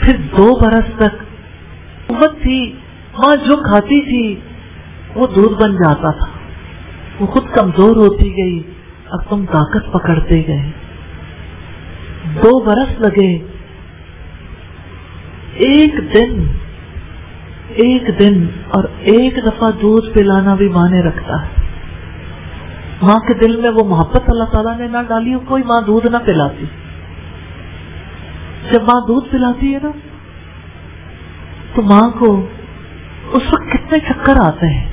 پھر 2 برس تک قوت تھی، ماں جو کھاتی تھی وہ دودھ بن جاتا تھا، وہ خود کمزور ہوتی گئی، اب تم طاقت پکڑتے گئے۔ 2 برس لگے، ایک دن اور ایک دفعہ دودھ پلانا بھی ماں نے رکھتا ہے۔ ماں کے دل میں وہ محبت اللہ تعالیٰ نے نہ ڈالی، کوئی ماں دودھ نہ پلاتی۔ جب ماں دودھ پلاتی ہے نا تو ماں کو اس وقت کتنے چکر آتے ہیں،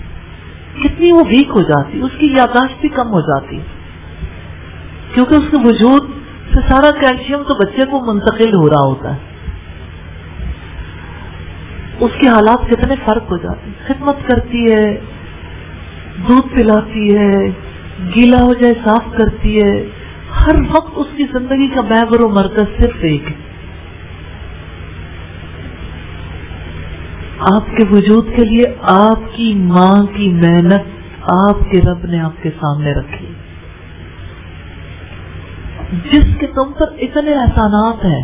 کتنی وہ ویک ہو جاتی، اس کی یادداشت بھی کم ہو جاتی، کیونکہ اس کے وجود سے سارا کیلشیم تو بچے کو منتقل ہو رہا ہوتا ہے۔ اس کے حالات کتنے فرق ہو جاتے ہیں۔ خدمت کرتی ہے، دودھ پلاتی ہے، گیلا ہو جائے صاف کرتی ہے، ہر وقت اس کی زندگی کا محور و مرکز صرف ایک ہے، آپ کے وجود کے لیے آپ کی ماں کی محنت آپ کے رب نے آپ کے سامنے رکھی، جس کے تم پر اتنے احسانات ہیں،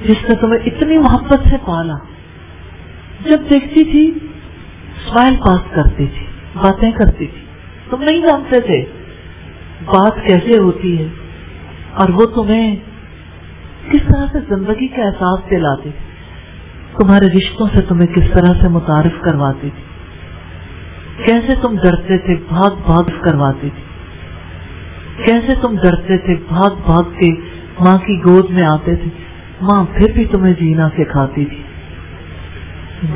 جس نے تمہیں اتنی محبت سے پالا، جب دیکھتی تھی اسمائل پاس کرتی تھی، باتیں کرتی تھی، تم نہیں جانتے تھے بات کیسے ہوتی ہے، اور وہ تمہیں کس طرح سے زندگی کا احساس دلاتی تھی، تمہارے رشتوں سے تمہیں کس طرح سے متعارف کرواتی تھی، کیسے تم ڈرتے تھے بھاگ بھاگ کرواتی تھی، کیسے تم ڈرتے تھے بھاگ بھاگ کے ماں کی گود میں آتے تھے، ماں پھر بھی تمہیں جینا سکھاتی تھی۔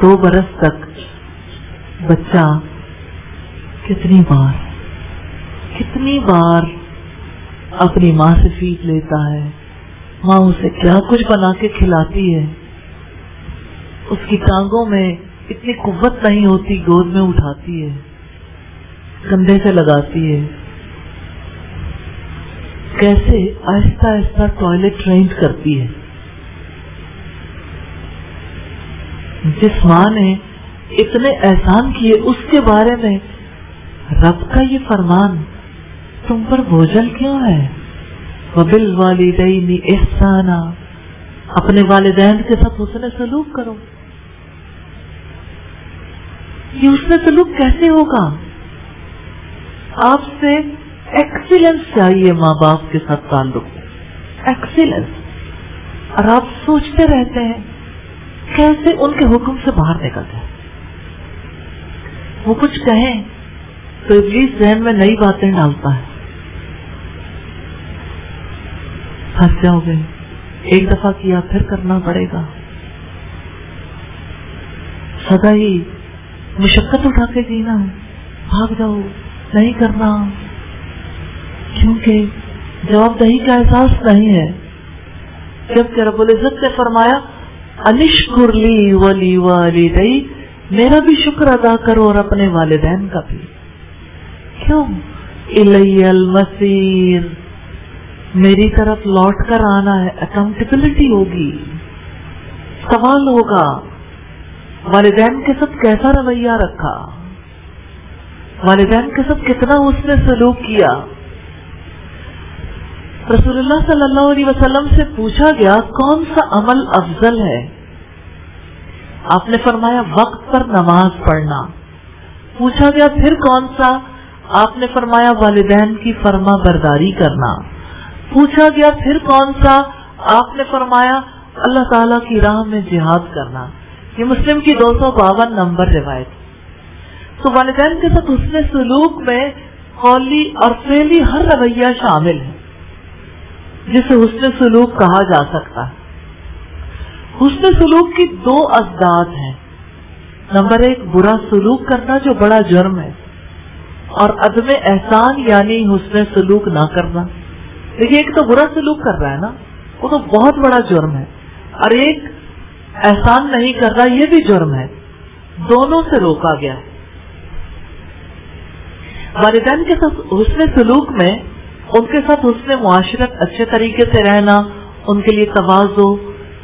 2 برس تک بچہ کتنی بار اپنی ماں سے فیڈ لیتا ہے، ماں اسے کیا کچھ بنا کے کھلاتی ہے، اس کی ٹانگوں میں اتنی قوت نہیں ہوتی، گود میں اٹھاتی ہے، کندھے سے لگاتی ہے، کیسے آہستہ آہستہ ٹوائلٹ ٹرینڈ کرتی ہے۔ جس ماں نے اتنے احسان کیے، اس کے بارے میں رب کا یہ فرمان تم پر بوجھل کیوں ہے؟ وَبِالْوَالِدَيْنِ إِحْسَانًا، اپنے والدین کے ساتھ حسن سلوک کرو۔ یہ حسن سلوک کیسے ہوگا؟ آپ سے ایکسیلنس چاہیے، ماں باپ کے ساتھ تعلق ایکسیلنس، اور آپ سوچتے رہتے ہیں کیسے ان کے حکم سے باہر نکلتے ہیں۔ وہ کچھ کہیں تو ابلیس ذہن میں نئی باتیں ڈالتا ہے، پھنس جاؤ گے، ایک دفعہ کیا پھر کرنا پڑے گا، سدا ہی مشقت اٹھا کے جینا ہے، بھاگ جاؤ، نہیں کرنا، کیونکہ جواب دہی کا احساس نہیں ہے۔ جبکہ رب العزت نے فرمایا انشکر لی ولی والدی، میرا بھی شکر ادا کرو اور اپنے والدین کا بھی۔ کیوں؟ الی المصیر، میری طرف لوٹ کر آنا ہے، اکاؤنٹیبلٹی ہوگی، سوال ہوگا والدین کے ساتھ کیسا رویہ رکھا، والدین کے ساتھ کتنا اس نے سلوک کیا۔ رسول اللہ صلی اللہ علیہ وسلم سے پوچھا گیا کون سا عمل افضل ہے؟ آپ نے فرمایا وقت پر نماز پڑھنا۔ پوچھا گیا پھر کون سا؟ آپ نے فرمایا والدین کی فرما برداری کرنا۔ پوچھا گیا پھر کون سا؟ آپ نے فرمایا اللہ تعالیٰ کی راہ میں جہاد کرنا۔ یہ مسلم کی 252 نمبر روایت۔ تو والدین کے ساتھ حسن سلوک میں قولی اور فعلی ہر رویہ شامل ہے جسے حسن سلوک کہا جا سکتا ہے۔ حسن سلوک کی 2 ازداد ہیں۔ نمبر 1 برا سلوک کرنا جو بڑا جرم ہے، اور عدم احسان یعنی حسن سلوک نہ کرنا۔ دیکھیے ایک تو برا سلوک کر رہا ہے نا، وہ تو بہت بڑا جرم ہے، اور ایک احسان نہیں کر رہا، یہ بھی جرم ہے، دونوں سے روکا گیا۔ والدین کے ساتھ حسن سلوک میں ان کے ساتھ حسن معاشرت، اچھے طریقے سے رہنا، ان کے لیے تواضع،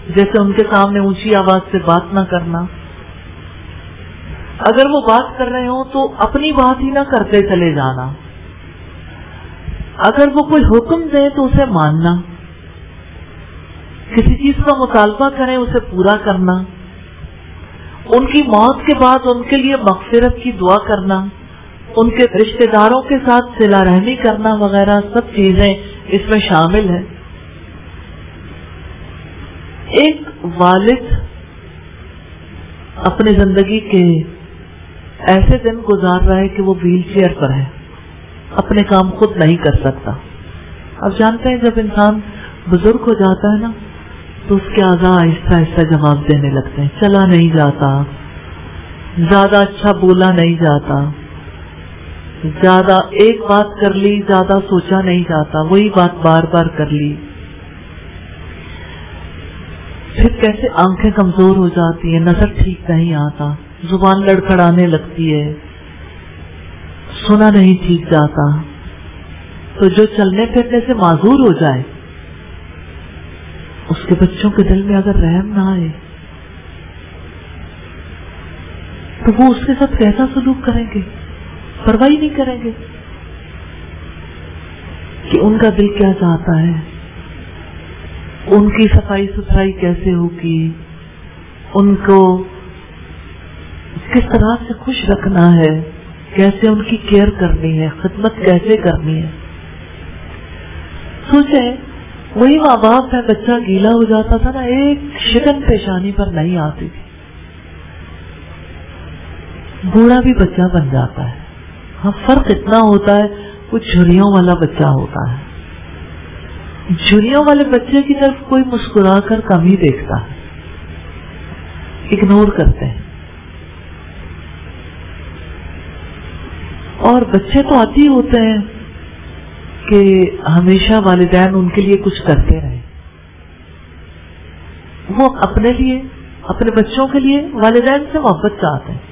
جیسے ان کے سامنے اونچی آواز سے بات نہ کرنا، اگر وہ بات کر رہے ہوں تو اپنی بات ہی نہ کرتے چلے جانا، اگر وہ کوئی حکم دے تو اسے ماننا، کسی چیز کا مطالبہ کریں اسے پورا کرنا، ان کی موت کے بعد ان کے لیے مغفرت کی دعا کرنا، ان کے رشتہ داروں کے ساتھ صلہ رحمی کرنا وغیرہ سب چیزیں اس میں شامل ہیں۔ ایک والد اپنی زندگی کے ایسے دن گزار رہا ہے کہ وہ ویل چیئر پر ہے، اپنے کام خود نہیں کر سکتا۔ اب جانتے ہیں جب انسان بزرگ ہو جاتا ہے نا تو اس کے اعضاء آہستہ آہستہ جواب دینے لگتے ہیں، چلا نہیں جاتا، زیادہ اچھا بولا نہیں جاتا، زیادہ ایک بات کر لی زیادہ سوچا نہیں جاتا، وہی بات بار بار کر لی۔ پھر کیسے آنکھیں کمزور ہو جاتی ہیں، نظر ٹھیک نہیں آتا، زبان لڑکھڑانے لگتی ہے، سنا نہیں ٹھیک جاتا۔ تو جو چلنے پھرنے سے معذور ہو جائے اس کے بچوں کے دل میں اگر رحم نہ آئے تو وہ اس کے ساتھ کیسا سلوک کریں گے؟ پرواہ نہیں کریں گے کہ ان کا دل کیا چاہتا ہے، ان کی صفائی ستھرائی کیسے ہوگی، ان کو کس طرح سے خوش رکھنا ہے، کیسے ان کی کیئر کرنی ہے، خدمت کیسے کرنی ہے۔ سوچیں وہی ماں باپ ہے، بچہ گیلا ہو جاتا تھا نا، ایک شکن پیشانی پر نہیں آتی تھی، بوڑھا بھی بچہ بن جاتا ہے۔ ہاں فرق اتنا ہوتا ہے وہ جھریوں والا بچہ ہوتا ہے، جھریوں والے بچے کی طرف کوئی مسکرا کر کم ہی دیکھتا ہے، اگنور کرتے ہیں، اور بچے تو آتی ہوتے ہیں کہ ہمیشہ والدین ان کے لیے کچھ کرتے رہے، وہ اپنے لیے اپنے بچوں کے لیے والدین سے محبت چاہتے ہیں،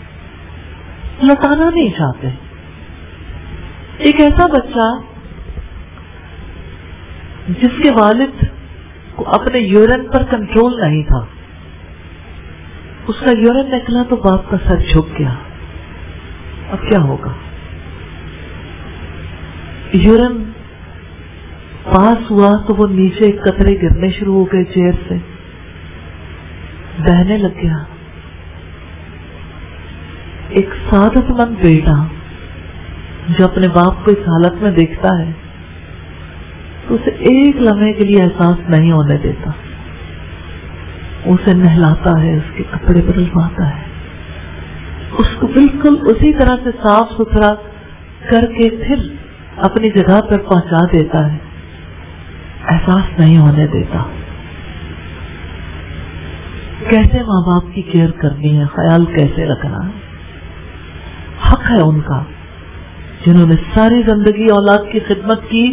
لوٹانا نہیں چاہتے۔ ایک ایسا بچہ جس کے والد کو اپنے یورین پر کنٹرول نہیں تھا، اس کا یورین نکلا تو باپ کا سر جھک گیا، اب کیا ہوگا؟ یورین پاس ہوا تو وہ نیچے ایک قطرے گرنے شروع ہو گئے، چیئر سے بہنے لگ گیا۔ ایک سعادت مند بیٹا جو اپنے باپ کو اس حالت میں دیکھتا ہے تو اسے ایک لمحے کے لیے احساس نہیں ہونے دیتا، اسے نہلاتا ہے، اس کے کپڑے بدلواتا ہے، اس کو بالکل اسی طرح سے صاف ستھرا کر کے پھر اپنی جگہ پر پہنچا دیتا ہے، احساس نہیں ہونے دیتا۔ کیسے ماں باپ کی کیئر کرنی ہے، خیال کیسے رکھنا ہے، حق ہے ان کا، جنہوں نے ساری زندگی اولاد کی خدمت کی،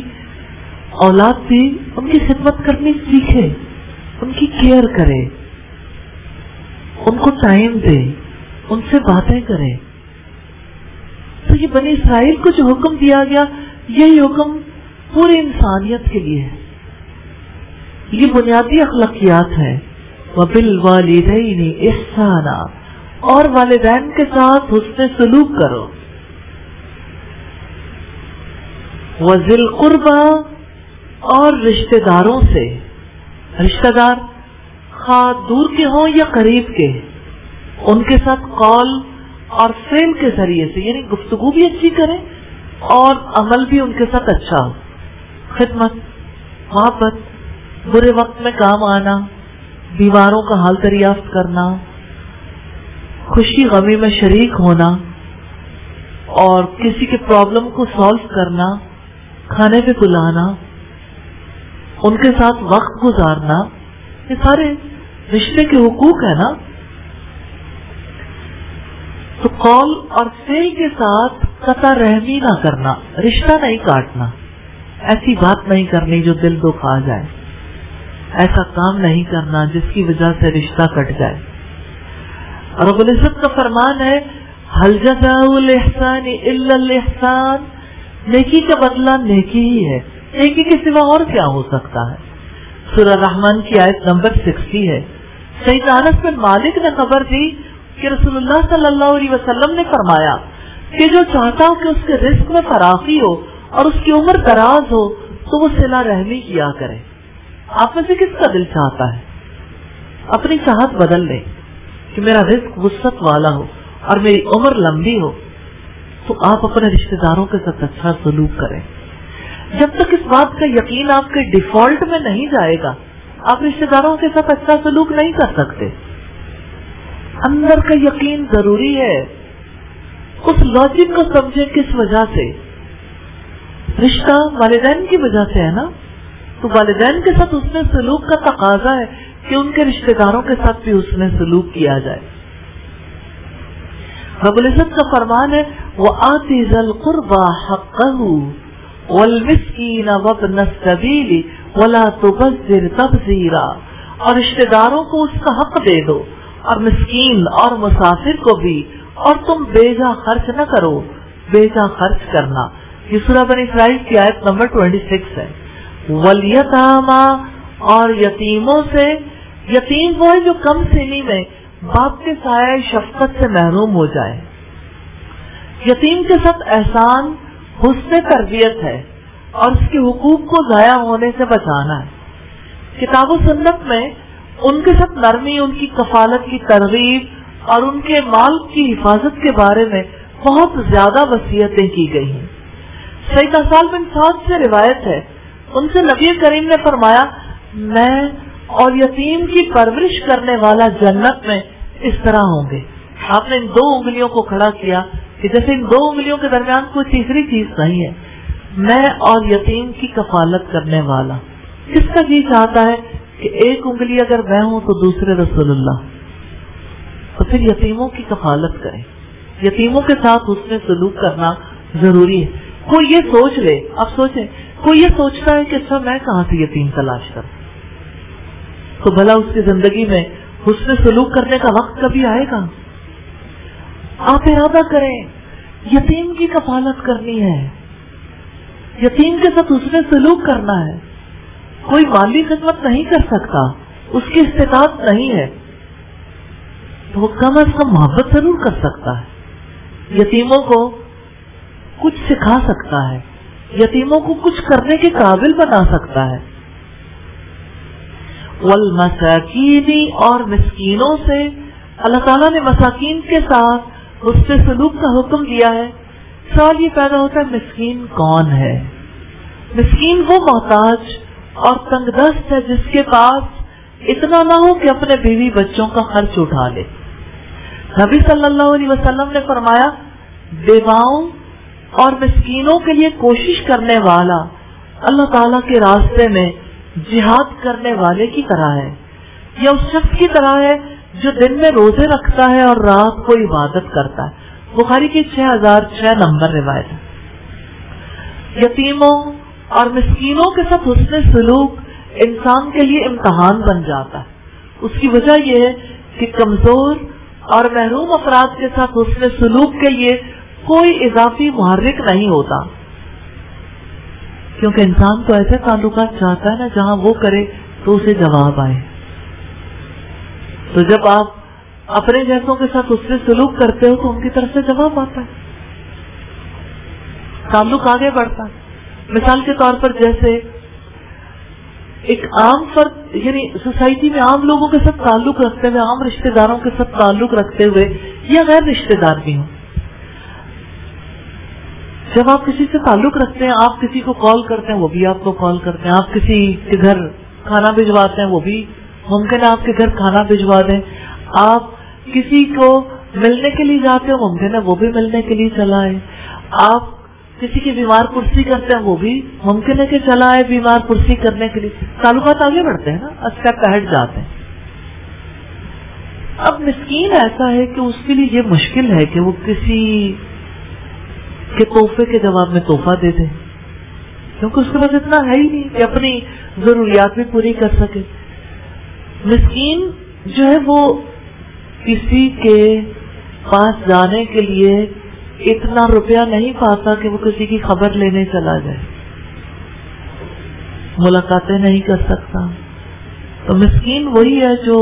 اولاد بھی ان کی خدمت کرنی سیکھے، ان کی کیئر کرے، ان کو ٹائم دے، ان سے باتیں کرے۔ تو یہ بنی اسرائیل کو جو حکم دیا گیا یہی حکم پوری انسانیت کے لیے ہے، یہ بنیادی اخلاقیات ہے۔ وَبِالْوَالِدَيْنِ إِحْسَانًا، اور والدین کے ساتھ حسن سلوک کرو۔ وَذِي الْقُرْبَى، اور رشتہ داروں سے، رشتہ دار خواہ دور کے ہوں یا قریب کے، ان کے ساتھ قول اور فعل کے ذریعے سے، یعنی گفتگو بھی اچھی کریں اور عمل بھی ان کے ساتھ اچھا ہو، خدمت، محبت، برے وقت میں کام آنا، بیماروں کا حال دریافت کرنا، خوشی غمی میں شریک ہونا، اور کسی کے پرابلم کو سالو کرنا، کھانے پہ بلانا، ان کے ساتھ وقت گزارنا، یہ سارے رشتے کے حقوق ہیں نا۔ تو قول اور فعل کے ساتھ قطع رحمی نہ کرنا، رشتہ نہیں کاٹنا، ایسی بات نہیں کرنی جو دل دکھا جائے، ایسا کام نہیں کرنا جس کی وجہ سے رشتہ کٹ جائے۔ رب العزت کا فرمان ہے هل جزاء الاحسان الا الاحسان، نیکی کا بدلہ نیکی ہی ہے، نیکی کے سوا اور کیا ہو سکتا ہے۔ سورہ رحمان کی آیت نمبر 60 ہے۔ سیدنا انس بن مالک نے خبر دی کہ رسول اللہ صلی اللہ علیہ وسلم نے فرمایا کہ جو چاہتا ہو کہ اس کے رزق میں فراخی ہو اور اس کی عمر دراز ہو تو وہ صلہ رحمی کیا کرے۔ آپ میں سے کس کا دل چاہتا ہے اپنی چاہت بدل لے کہ میرا رزق وسعت والا ہو اور میری عمر لمبی ہو؟ تو آپ اپنے رشتہ داروں کے ساتھ اچھا سلوک کریں. جب تک اس بات کا یقین آپ کے ڈیفالٹ میں نہیں جائے گا آپ رشتہ داروں کے ساتھ اچھا سلوک نہیں کر سکتے. اندر کا یقین ضروری ہے. اس لاجک کو سمجھیں کس وجہ سے رشتہ والدین کی وجہ سے ہے نا, تو والدین کے ساتھ حسن سلوک کا تقاضا ہے کہ ان کے رشتہ داروں کے ساتھ بھی حسن سلوک کیا جائے. رب العزت کا فرمان ہے وَآتِ ذَا الْقُرْبَى حَقَّهُ وَالْمِسْكِينَ وَابْنَ السَّبِيلِ وَلَا تُبَذِّرْ تَبْذِيرًا, اور رشتہ داروں کو اس کا حق دے دو اور مسکین اور مسافر کو بھی, اور تم بیجا خرچ نہ کرو. بیجا خرچ کرنا یہ سورہ بنی اسرائیل کی آیت نمبر 26 ہے. وَالْيَتَامَى, اور یتیموں سے. یتیم وہ ہے جو کم سنی میں باپ کے سایہ شفقت سے محروم ہو جائے. یتیم کے ساتھ احسان حسن تربیت ہے اور اس کے حقوق کو ضائع ہونے سے بچانا ہے. کتاب و سنت میں ان کے ساتھ نرمی, ان کی کفالت کی ترغیب اور ان کے مال کی حفاظت کے بارے میں بہت زیادہ وصیتیں کی گئی ہیں. سیدنا سہل بن سعد سے روایت ہے, ان سے نبی کریم نے فرمایا میں اور یتیم کی پرورش کرنے والا جنت میں اس طرح ہوں گے. آپ نے ان دو انگلیوں کو کھڑا کیا کہ جیسے ان دو انگلیوں کے درمیان کوئی تیسری چیز نہیں ہے. میں اور یتیم کی کفالت کرنے والا. کس کا جی چاہتا ہے کہ ایک انگلی اگر میں ہوں تو دوسرے رسول اللہ, تو پھر یتیموں کی کفالت کریں. یتیموں کے ساتھ حسن سلوک کرنا ضروری ہے. کوئی یہ سوچ لے, آپ سوچیں, کوئی یہ سوچتا ہے کہ اچھا میں کہاں سے یتیم تلاش کروں, تو بھلا اس کی زندگی میں حسن سلوک کرنے کا وقت کبھی آئے گا؟ آپ ارادہ کریں یتیم کی کفالت کرنی ہے, یتیم کے ساتھ حسن سلوک کرنا ہے. کوئی مالی خدمت نہیں کر سکتا, اس کی استطاعت نہیں ہے, تو وہ کم از کم محبت ضرور کر سکتا ہے. یتیموں کو کچھ سکھا سکتا ہے, یتیموں کو کچھ کرنے کے قابل بنا سکتا ہے. والمساکین, اور مسکینوں سے. اللہ تعالیٰ نے مساکین کے ساتھ حسن سلوک کا حکم دیا ہے. سوال یہ پیدا ہوتا ہے مسکین کون ہے؟ مسکین وہ محتاج اور تنگ دست ہے جس کے پاس اتنا نہ ہو کہ اپنے بیوی بچوں کا خرچ اٹھا لے. نبی صلی اللہ علیہ وسلم نے فرمایا بیواؤں اور مسکینوں کے لیے کوشش کرنے والا اللہ تعالیٰ کے راستے میں جہاد کرنے والے کی طرح ہے, یا اس شخص کی طرح ہے جو دن میں روزے رکھتا ہے اور رات کو عبادت کرتا ہے. بخاری کی 6006 نمبر روایت ہے. یتیموں اور مسکینوں کے ساتھ حسن سلوک انسان کے لیے امتحان بن جاتا ہے. اس کی وجہ یہ ہے کہ کمزور اور محروم افراد کے ساتھ حسن سلوک کے لیے کوئی اضافی محرک نہیں ہوتا, کیونکہ انسان تو ایسے تعلقات چاہتا ہے نا جہاں وہ کرے تو اسے جواب آئے. تو جب آپ اپنے جیسوں کے ساتھ اس سے سلوک کرتے ہو تو ان کی طرف سے جواب آتا ہے, تعلق آگے بڑھتا ہے. مثال کے طور پر جیسے ایک عام فرد یعنی سوسائٹی میں عام لوگوں کے ساتھ تعلق رکھتے ہوئے, عام رشتہ داروں کے ساتھ تعلق رکھتے ہوئے یا غیر رشتہ دار بھی ہوں, جب آپ کسی سے تعلق رکھتے ہیں آپ کسی کو کال کرتے ہیں وہ بھی آپ کو کال کرتے ہیں, آپ کسی کے گھر کھانا بھجواتے ہیں وہ بھی ممکن ہے آپ کے گھر کھانا بھجوا دیں, آپ کسی کو ملنے کے لیے جاتے ہیں ممکن ہے وہ بھی ملنے کے لیے چلا ہے, آپ کسی کی بیمار پرسی کرتے ہیں وہ بھی ممکن ہے کہ چلا ہے بیمار پرسی کرنے کے لیے. تعلقات آگے بڑھتے ہیں نا, اسٹیپ اہیڈ جاتے ہیں. اب مسکین ایسا ہے کہ اس کے لیے یہ مشکل ہے کہ وہ کسی کے تحفے کے جواب میں تحفہ دے دیں, کیونکہ اس کے پاس اتنا ہے ہی نہیں کہ اپنی ضروریات بھی پوری کر سکے. مسکین جو ہے وہ کسی کے پاس جانے کے لیے اتنا روپیہ نہیں پاتا کہ وہ کسی کی خبر لینے چلا جائے, ملاقاتیں نہیں کر سکتا. تو مسکین وہی ہے جو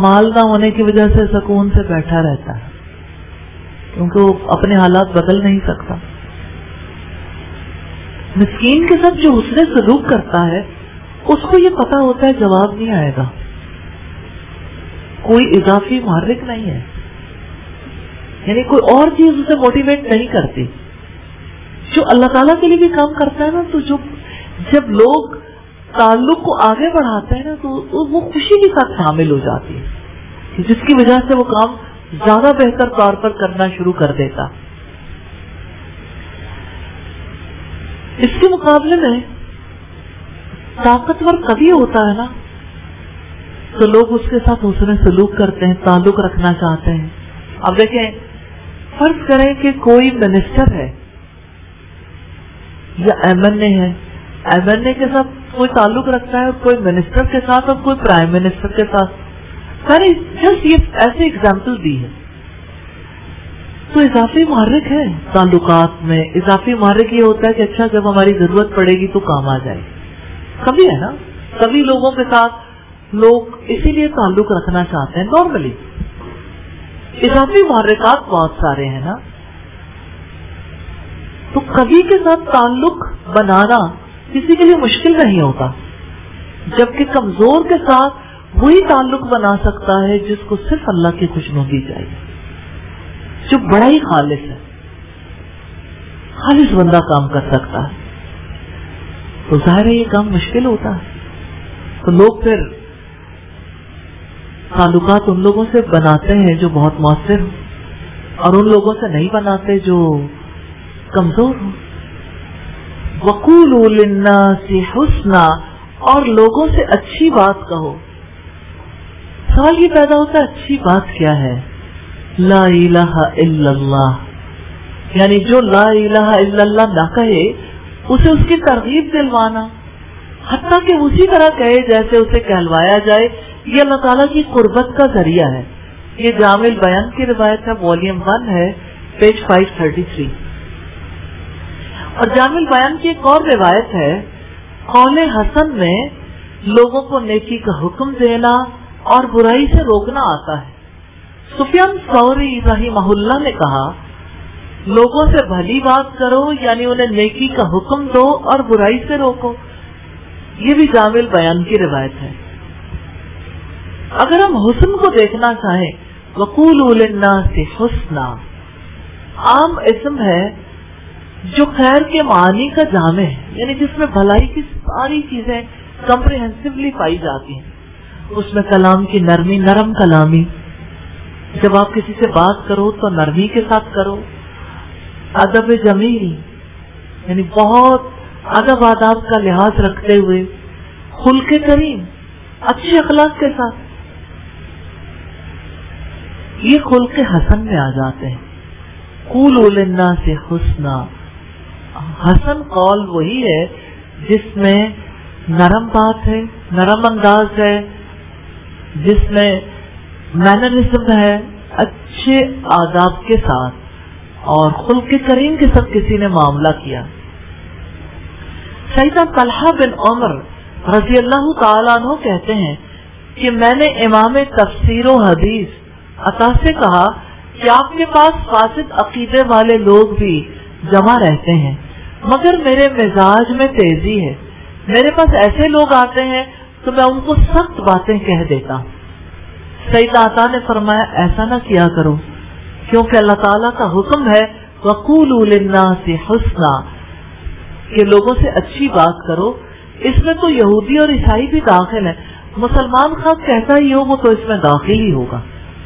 مال نہ ہونے کی وجہ سے سکون سے بیٹھا رہتا ہے, کیونکہ وہ اپنے حالات بدل نہیں سکتا. مسکین کے ساتھ جو حسن سلوک کرتا ہے اس کو یہ پتا ہوتا ہے جواب نہیں آئے گا، کوئی اضافی محرک نہیں ہے، یعنی کوئی اور چیز اسے موٹیویٹ نہیں کرتی. جو اللہ تعالیٰ کے لیے بھی کام کرتا ہے نا، تو جب لوگ تعلق کو آگے بڑھاتے ہیں نا تو وہ خوشی کے ساتھ شامل ہو جاتی ہے، جس کی وجہ سے وہ کام زیادہ بہتر طور پر کرنا شروع کر دیتا. اس کے مقابلے میں طاقتور کبھی ہوتا ہے نا تو لوگ اس کے ساتھ حسن سلوک کرتے ہیں، تعلق رکھنا چاہتے ہیں. اب دیکھیں، فرض کریں کہ کوئی منسٹر ہے یا ایم این اے ہے، ایم این اے کے ساتھ کوئی تعلق رکھتا ہے، کوئی منسٹر کے ساتھ اور کوئی پرائم منسٹر کے ساتھ. سارے جسٹ یہ ایسے اگزامپل دی ہے. تو اضافی محرک ہے تعلقات میں. اضافی محرک یہ ہوتا ہے کہ اچھا جب ہماری ضرورت پڑے گی تو کام آ جائے. کبھی ہے نا، کبھی لوگوں کے ساتھ لوگ اسی لیے تعلق رکھنا چاہتے ہیں. نارملی اضافی محرکات بہت سارے ہیں نا، تو کبھی کے ساتھ تعلق بنانا کسی کے لیے مشکل نہیں ہوتا، جبکہ کمزور کے ساتھ وہی تعلق بنا سکتا ہے جس کو صرف اللہ کی خوشنودی چاہیے، جو بڑا ہی خالص ہے. خالص بندہ کام کر سکتا ہے. تو ظاہر ہے یہ کام مشکل ہوتا ہے. تو لوگ پھر تعلقات ان لوگوں سے بناتے ہیں جو بہت مؤثر ہوں، اور ان لوگوں سے نہیں بناتے جو کمزور ہوں. وَقُولُوا لِلنَّاسِ حُسْنًا، اور لوگوں سے اچھی بات کہو. سوال یہ پیدا ہوتا ہے اچھی بات کیا ہے؟ لا الہ الا اللہ، یعنی جو لا الہ الا اللہ نہ کہے اسے اس کی ترغیب دلوانا، حتیٰ کہ اسی طرح کہے جیسے اسے کہلوایا جائے. یہ اللہ تعالیٰ کی قربت کا ذریعہ ہے. یہ جامع البیان کی روایت ہے، والیوم 1 ہے، پیج 533. اور جامع البیان کی ایک اور روایت ہے، قول حسن میں لوگوں کو نیکی کا حکم دینا اور برائی سے روکنا آتا ہے. سفیان ثوری رحمہ اللہ نے کہا، لوگوں سے بھلی بات کرو، یعنی انہیں نیکی کا حکم دو اور برائی سے روکو. یہ بھی جامع البیان کی روایت ہے. اگر ہم حسن کو دیکھنا چاہیں، وَقُولُوا لِلنَّاسِ حُسْنًا عام اسم ہے جو خیر کے معنی کا جامع ہے، یعنی جس میں بھلائی کی ساری چیزیں کمپریہنسولی پائی جاتی ہیں. اس میں کلام کی نرمی، نرم کلامی، جب آپ کسی سے بات کرو تو نرمی کے ساتھ کرو. ادب جمیل، یعنی بہت ادب آداب کا لحاظ رکھتے ہوئے. خلق کریم، اچھے اخلاق کے ساتھ. یہ خلق حسن میں آ جاتے ہیں. قولوا للناس حسنا، حسن قول وہی ہے جس میں نرم بات ہے، نرم انداز ہے، جس میں مینرزم ہے، اچھے آداب کے ساتھ اور خلق کریم کے ساتھ کسی نے معاملہ کیا. سیدنا طلحہ بن عمر رضی اللہ تعالیٰ عنہ کہتے ہیں کہ میں نے امام تفسیر و حدیث عطا سے کہا کہ آپ کے پاس فاسد عقیدے والے لوگ بھی جمع رہتے ہیں، مگر میرے مزاج میں تیزی ہے. میرے پاس ایسے لوگ آتے ہیں تو میں ان کو سخت باتیں کہہ دیتا ہوں. سیدنا عطا نے فرمایا ایسا نہ کیا کرو، کیونکہ اللہ تعالیٰ کا حکم ہے وَقُولُوا لِلنَّاسِ حُسْنًا کہ لوگوں سے اچھی بات کرو. اس میں تو یہودی اور عیسائی بھی داخل ہیں. مسلمان خاص کہتا ہی ہو وہ تو اس میں داخل ہی ہوگا.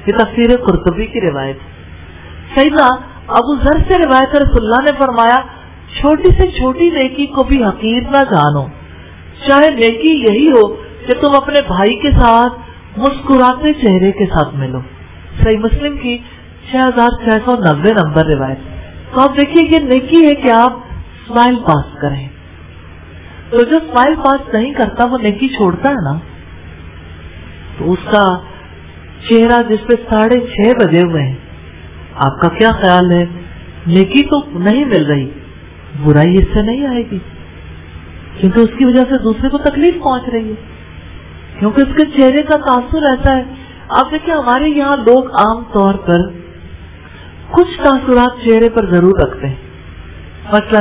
یہ تفسیر قرطبی کی روایت ہے. سیدنا ابو ذر سے روایت رسول اللہ نے فرمایا چھوٹی سے چھوٹی نیکی کو بھی حقیر نہ جانو، چاہے نیکی یہی ہو کہ تم اپنے بھائی کے ساتھ مسکراتے چہرے کے ساتھ ملو. صحیح مسلم کی 6690 نمبر روایت. تو آپ دیکھیے یہ نیکی ہے کہ آپ اسمائل پاس کریں. تو جو اسمائل پاس نہیں کرتا وہ نیکی چھوڑتا ہے نا، تو اس کا چہرہ جس پہ 6:30 بجے ہوئے ہیں، آپ کا کیا خیال ہے؟ نیکی تو نہیں مل رہی، برائی اس سے نہیں آئے گی، کیونکہ اس کی وجہ سے دوسرے کو تکلیف پہنچ رہی ہے، کیونکہ اس کے چہرے کا تاثر ایسا ہے. آپ دیکھیں ہمارے یہاں لوگ عام طور پر کچھ تاثرات چہرے پر ضرور رکھتے ہیں. مثلا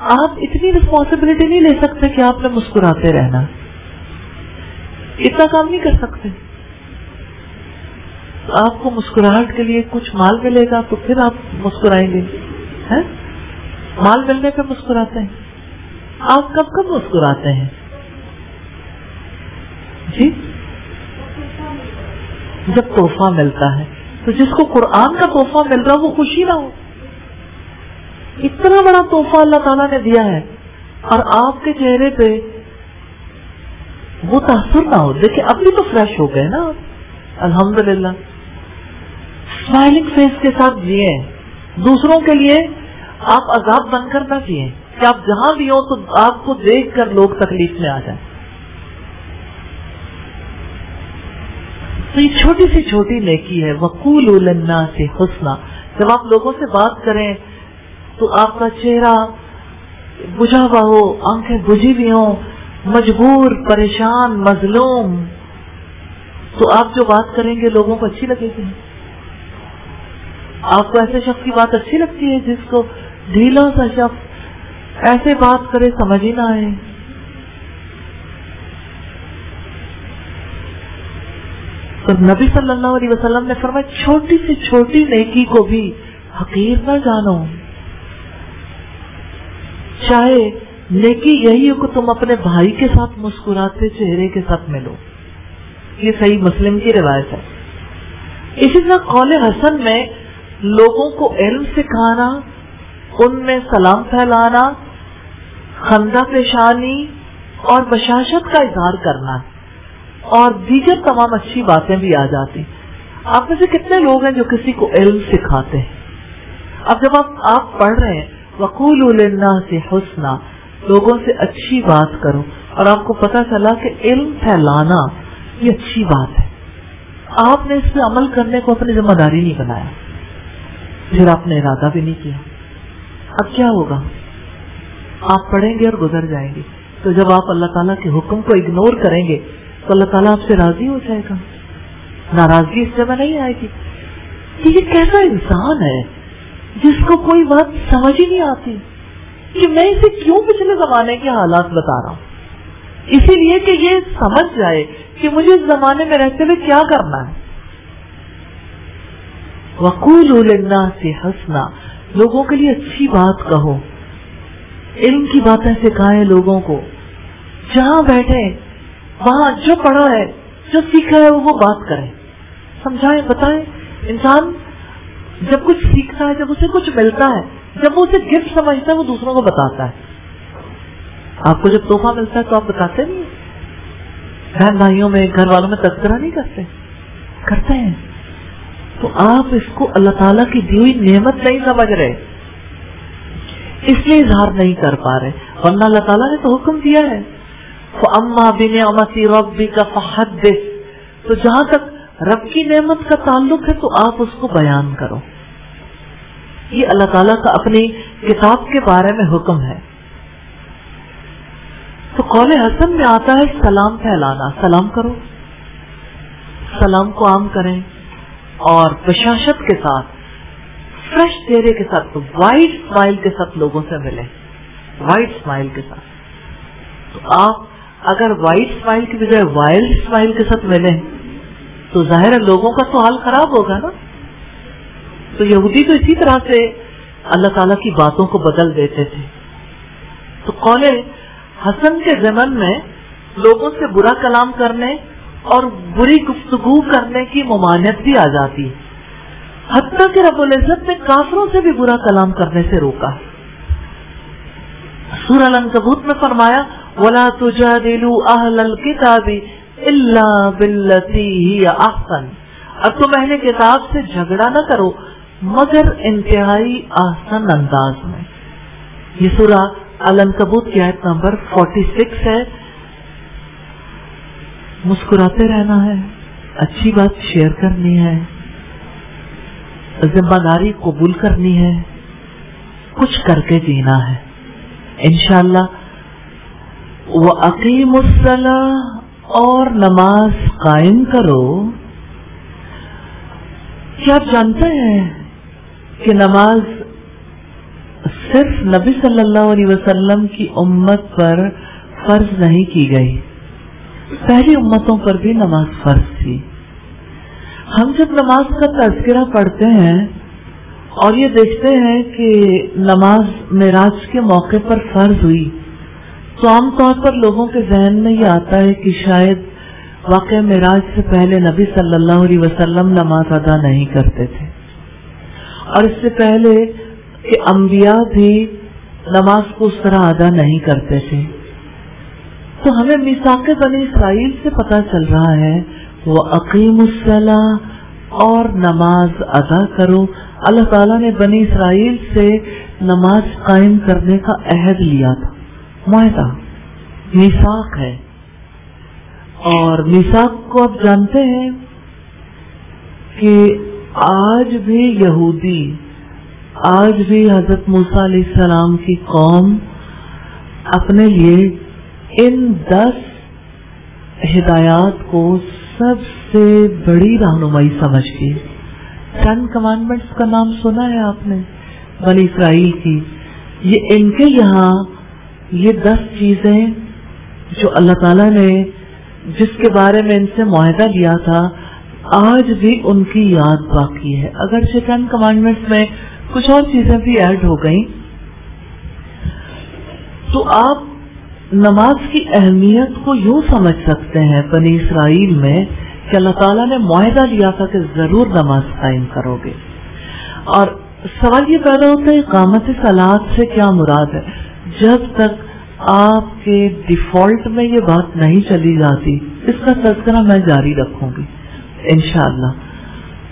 آپ اتنی رسپانسبلٹی نہیں لے سکتے کہ آپ نے مسکراتے رہنا، اتنا کام نہیں کر سکتے. تو آپ کو مسکراہٹ کے لیے کچھ مال ملے گا تو پھر آپ مسکرائیں گے. مال ملنے پہ مسکراتے ہیں. آپ کب کب مسکراتے ہیں جی؟ جب تحفہ ملتا ہے. تو جس کو قرآن کا تحفہ مل رہا وہ خوشی نہ ہو. اتنا بڑا تحفہ اللہ تعالیٰ نے دیا ہے اور آپ کے چہرے پہ وہ تاثر نہ ہو. دیکھیں ابھی تو فریش ہو گئے نا الحمدللہ. اسمائلنگ فیس کے ساتھ جیے. دوسروں کے لیے آپ عذاب بن کر نہ جیے کہ آپ جہاں بھی ہو تو آپ کو دیکھ کر لوگ تکلیف میں آ جائیں. تو یہ چھوٹی سی چھوٹی نیکی ہے. وقولوا للناس حسنا. جب آپ لوگوں سے بات کریں تو آپ کا چہرہ بجھا ہوا ہو، آنکھیں بجھی ہوئی ہوں، مجبور، پریشان، مظلوم، تو آپ جو بات کریں گے لوگوں کو اچھی لگے گی. آپ کو ایسے شخص کی بات اچھی لگتی ہے جس کو ڈھیلا سا شخص ایسے بات کرے سمجھ ہی نہ آئے. تو نبی صلی اللہ علیہ وسلم نے فرمایا چھوٹی سی چھوٹی نیکی کو بھی حقیر نہ جانو. چاہے نیکی یہی ہو کہ تم اپنے بھائی کے ساتھ مسکراتے چہرے کے ساتھ ملو. یہ صحیح مسلم کی روایت ہے. اسی طرح قول حسن میں لوگوں کو علم سکھانا، ان میں سلام پھیلانا، خندہ پیشانی اور بشاشت کا اظہار کرنا اور دیگر تمام اچھی باتیں بھی آ جاتی. آپ میں سے کتنے لوگ ہیں جو کسی کو علم سکھاتے ہیں؟ اب جب آپ پڑھ رہے ہیں وقولوا للناس حسنا، لوگوں سے اچھی بات کرو، اور آپ کو پتہ چلا کہ علم پھیلانا یہ اچھی بات ہے، آپ نے اس پہ عمل کرنے کو اپنی ذمہ داری نہیں بنایا، پھر آپ نے ارادہ بھی نہیں کیا. اب کیا ہوگا؟ آپ پڑھیں گے اور گزر جائیں گے. تو جب آپ اللہ تعالیٰ کے حکم کو اگنور کریں گے تو اللہ تعالیٰ آپ سے راضی ہو جائے گا. ناراضگی اس جگہ نہیں آئے گی. یہ کیسا انسان ہے جس کو کوئی بات سمجھ ہی نہیں آتی کہ میں اسے کیوں پچھلے زمانے کے حالات بتا رہا ہوں؟ اسی لیے کہ یہ سمجھ جائے کہ مجھے اس زمانے میں رہتے ہوئے کیا کرنا ہے. وقولوا للناس حسنا، لوگوں کے لیے اچھی بات کہو، علم کی باتیں سکھائیں لوگوں کو. جہاں بیٹھے وہاں جو پڑھا ہے جو سیکھا ہے وہ بات کریں، سمجھائیں، بتائیں. انسان جب کچھ سیکھتا ہے، جب اسے کچھ ملتا ہے، جب وہ اسے گفٹ سمجھتا ہے وہ دوسروں کو بتاتا ہے. آپ کو جب تحفہ ملتا ہے تو آپ بتاتے نہیں، بہن بھائیوں میں گھر والوں میں تذکرہ نہیں کرتے ہیں. تو آپ اس کو اللہ تعالیٰ کی دی ہوئی نعمت نہیں سمجھ رہے، اس لیے اظہار نہیں کر پا رہے. ورنہ اللہ تعالیٰ نے تو حکم دیا ہے فَأَمَّا بِنِعْمَةِ رَبِّكَ فَحَدِّثْ. تو جہاں تک رب کی نعمت کا تعلق ہے تو آپ اس کو بیان کرو. یہ اللہ تعالیٰ کا اپنی کتاب کے بارے میں حکم ہے. تو قول حسن میں آتا ہے سلام پھیلانا. سلام کرو، سلام کو عام کریں اور بشاشت کے ساتھ، فریش چہرے کے ساتھ، وائٹ اسمائل کے ساتھ لوگوں سے ملیں. وائٹ اسمائل کے ساتھ. تو آپ اگر وائٹ اسمائل کی بجائے وائلڈ اسمائل کے ساتھ ملیں تو ظاہر ہے لوگوں کا تو حال خراب ہوگا نا. تو یہودی تو اسی طرح سے اللہ تعالیٰ کی باتوں کو بدل دیتے تھے. تو قول حسن کے ضمن میں لوگوں سے برا کلام کرنے اور بری گفتگو کرنے کی ممانعت بھی آ جاتی ہے، حتیٰ کہ رب العزت نے کافروں سے بھی برا کلام کرنے سے روکا. سورہ العنکبوت میں فرمایا وَلَا تُجَادِلُوا أَهْلَ الْكِتَابِ إِلَّا بِالَّتِي هِيَ أَحْسَنُ. اب تم اہل کتاب سے جھگڑا نہ کرو مگر انتہائی آسان انداز میں. یہ سورہ العنکبوت کی آیت نمبر 46 ہے. مسکراتے رہنا ہے، اچھی بات شیئر کرنی ہے، ذمہ داری قبول کرنی ہے، کچھ کر کے جینا ہے انشاءاللہ. وَأَقِيمُوا الصَّلَاةَ، اور نماز قائم کرو. کیا آپ جانتے ہیں کہ نماز صرف نبی صلی اللہ علیہ وسلم کی امت پر فرض نہیں کی گئی، پہلی امتوں پر بھی نماز فرض تھی۔ ہم جب نماز کا تذکرہ پڑھتے ہیں اور یہ دیکھتے ہیں کہ نماز معراج کے موقع پر فرض ہوئی، تو عام طور پر لوگوں کے ذہن میں یہ آتا ہے کہ شاید واقع معراج سے پہلے نبی صلی اللہ علیہ وسلم نماز ادا نہیں کرتے تھے، اور اس سے پہلے کہ انبیاء بھی نماز کو اس طرح ادا نہیں کرتے تھے۔ تو ہمیں میثاق بنی اسرائیل سے پتہ چل رہا ہے وَأَقِیمُوا الصَّلَاةَ، اور نماز ادا کرو۔ اللہ تعالیٰ نے بنی اسرائیل سے نماز قائم کرنے کا عہد لیا تھا، معاہدہ، میثاق ہے۔ اور میثاق کو آپ جانتے ہیں کہ آج بھی یہودی، آج بھی حضرت موسیٰ علیہ السلام کی قوم اپنے لیے ان 10 ہدایات کو سب سے بڑی رہنمائی سمجھتی ہے۔ 10 کمانڈمنٹس کا نام سنا ہے آپ نے، بنی اسرائیل کی؟ یہ ان کے یہاں یہ 10 چیزیں جو اللہ تعالیٰ نے جس کے بارے میں ان سے معاہدہ لیا تھا، آج بھی ان کی یاد باقی ہے۔ اگرچہ 10 کمانڈمنٹس میں کچھ اور چیزیں بھی ایڈ ہو گئیں۔ تو آپ نماز کی اہمیت کو یوں سمجھ سکتے ہیں بنی اسرائیل میں کہ اللہ تعالیٰ نے معاہدہ لیا تھا کہ ضرور نماز قائم کرو گے۔ اور سوال یہ پیدا ہوتا ہے اقامت صلاۃ سے کیا مراد ہے؟ جب تک آپ کے ڈیفالٹ میں یہ بات نہیں چلی جاتی، اس کا تذکرہ میں جاری رکھوں گی انشاءاللہ۔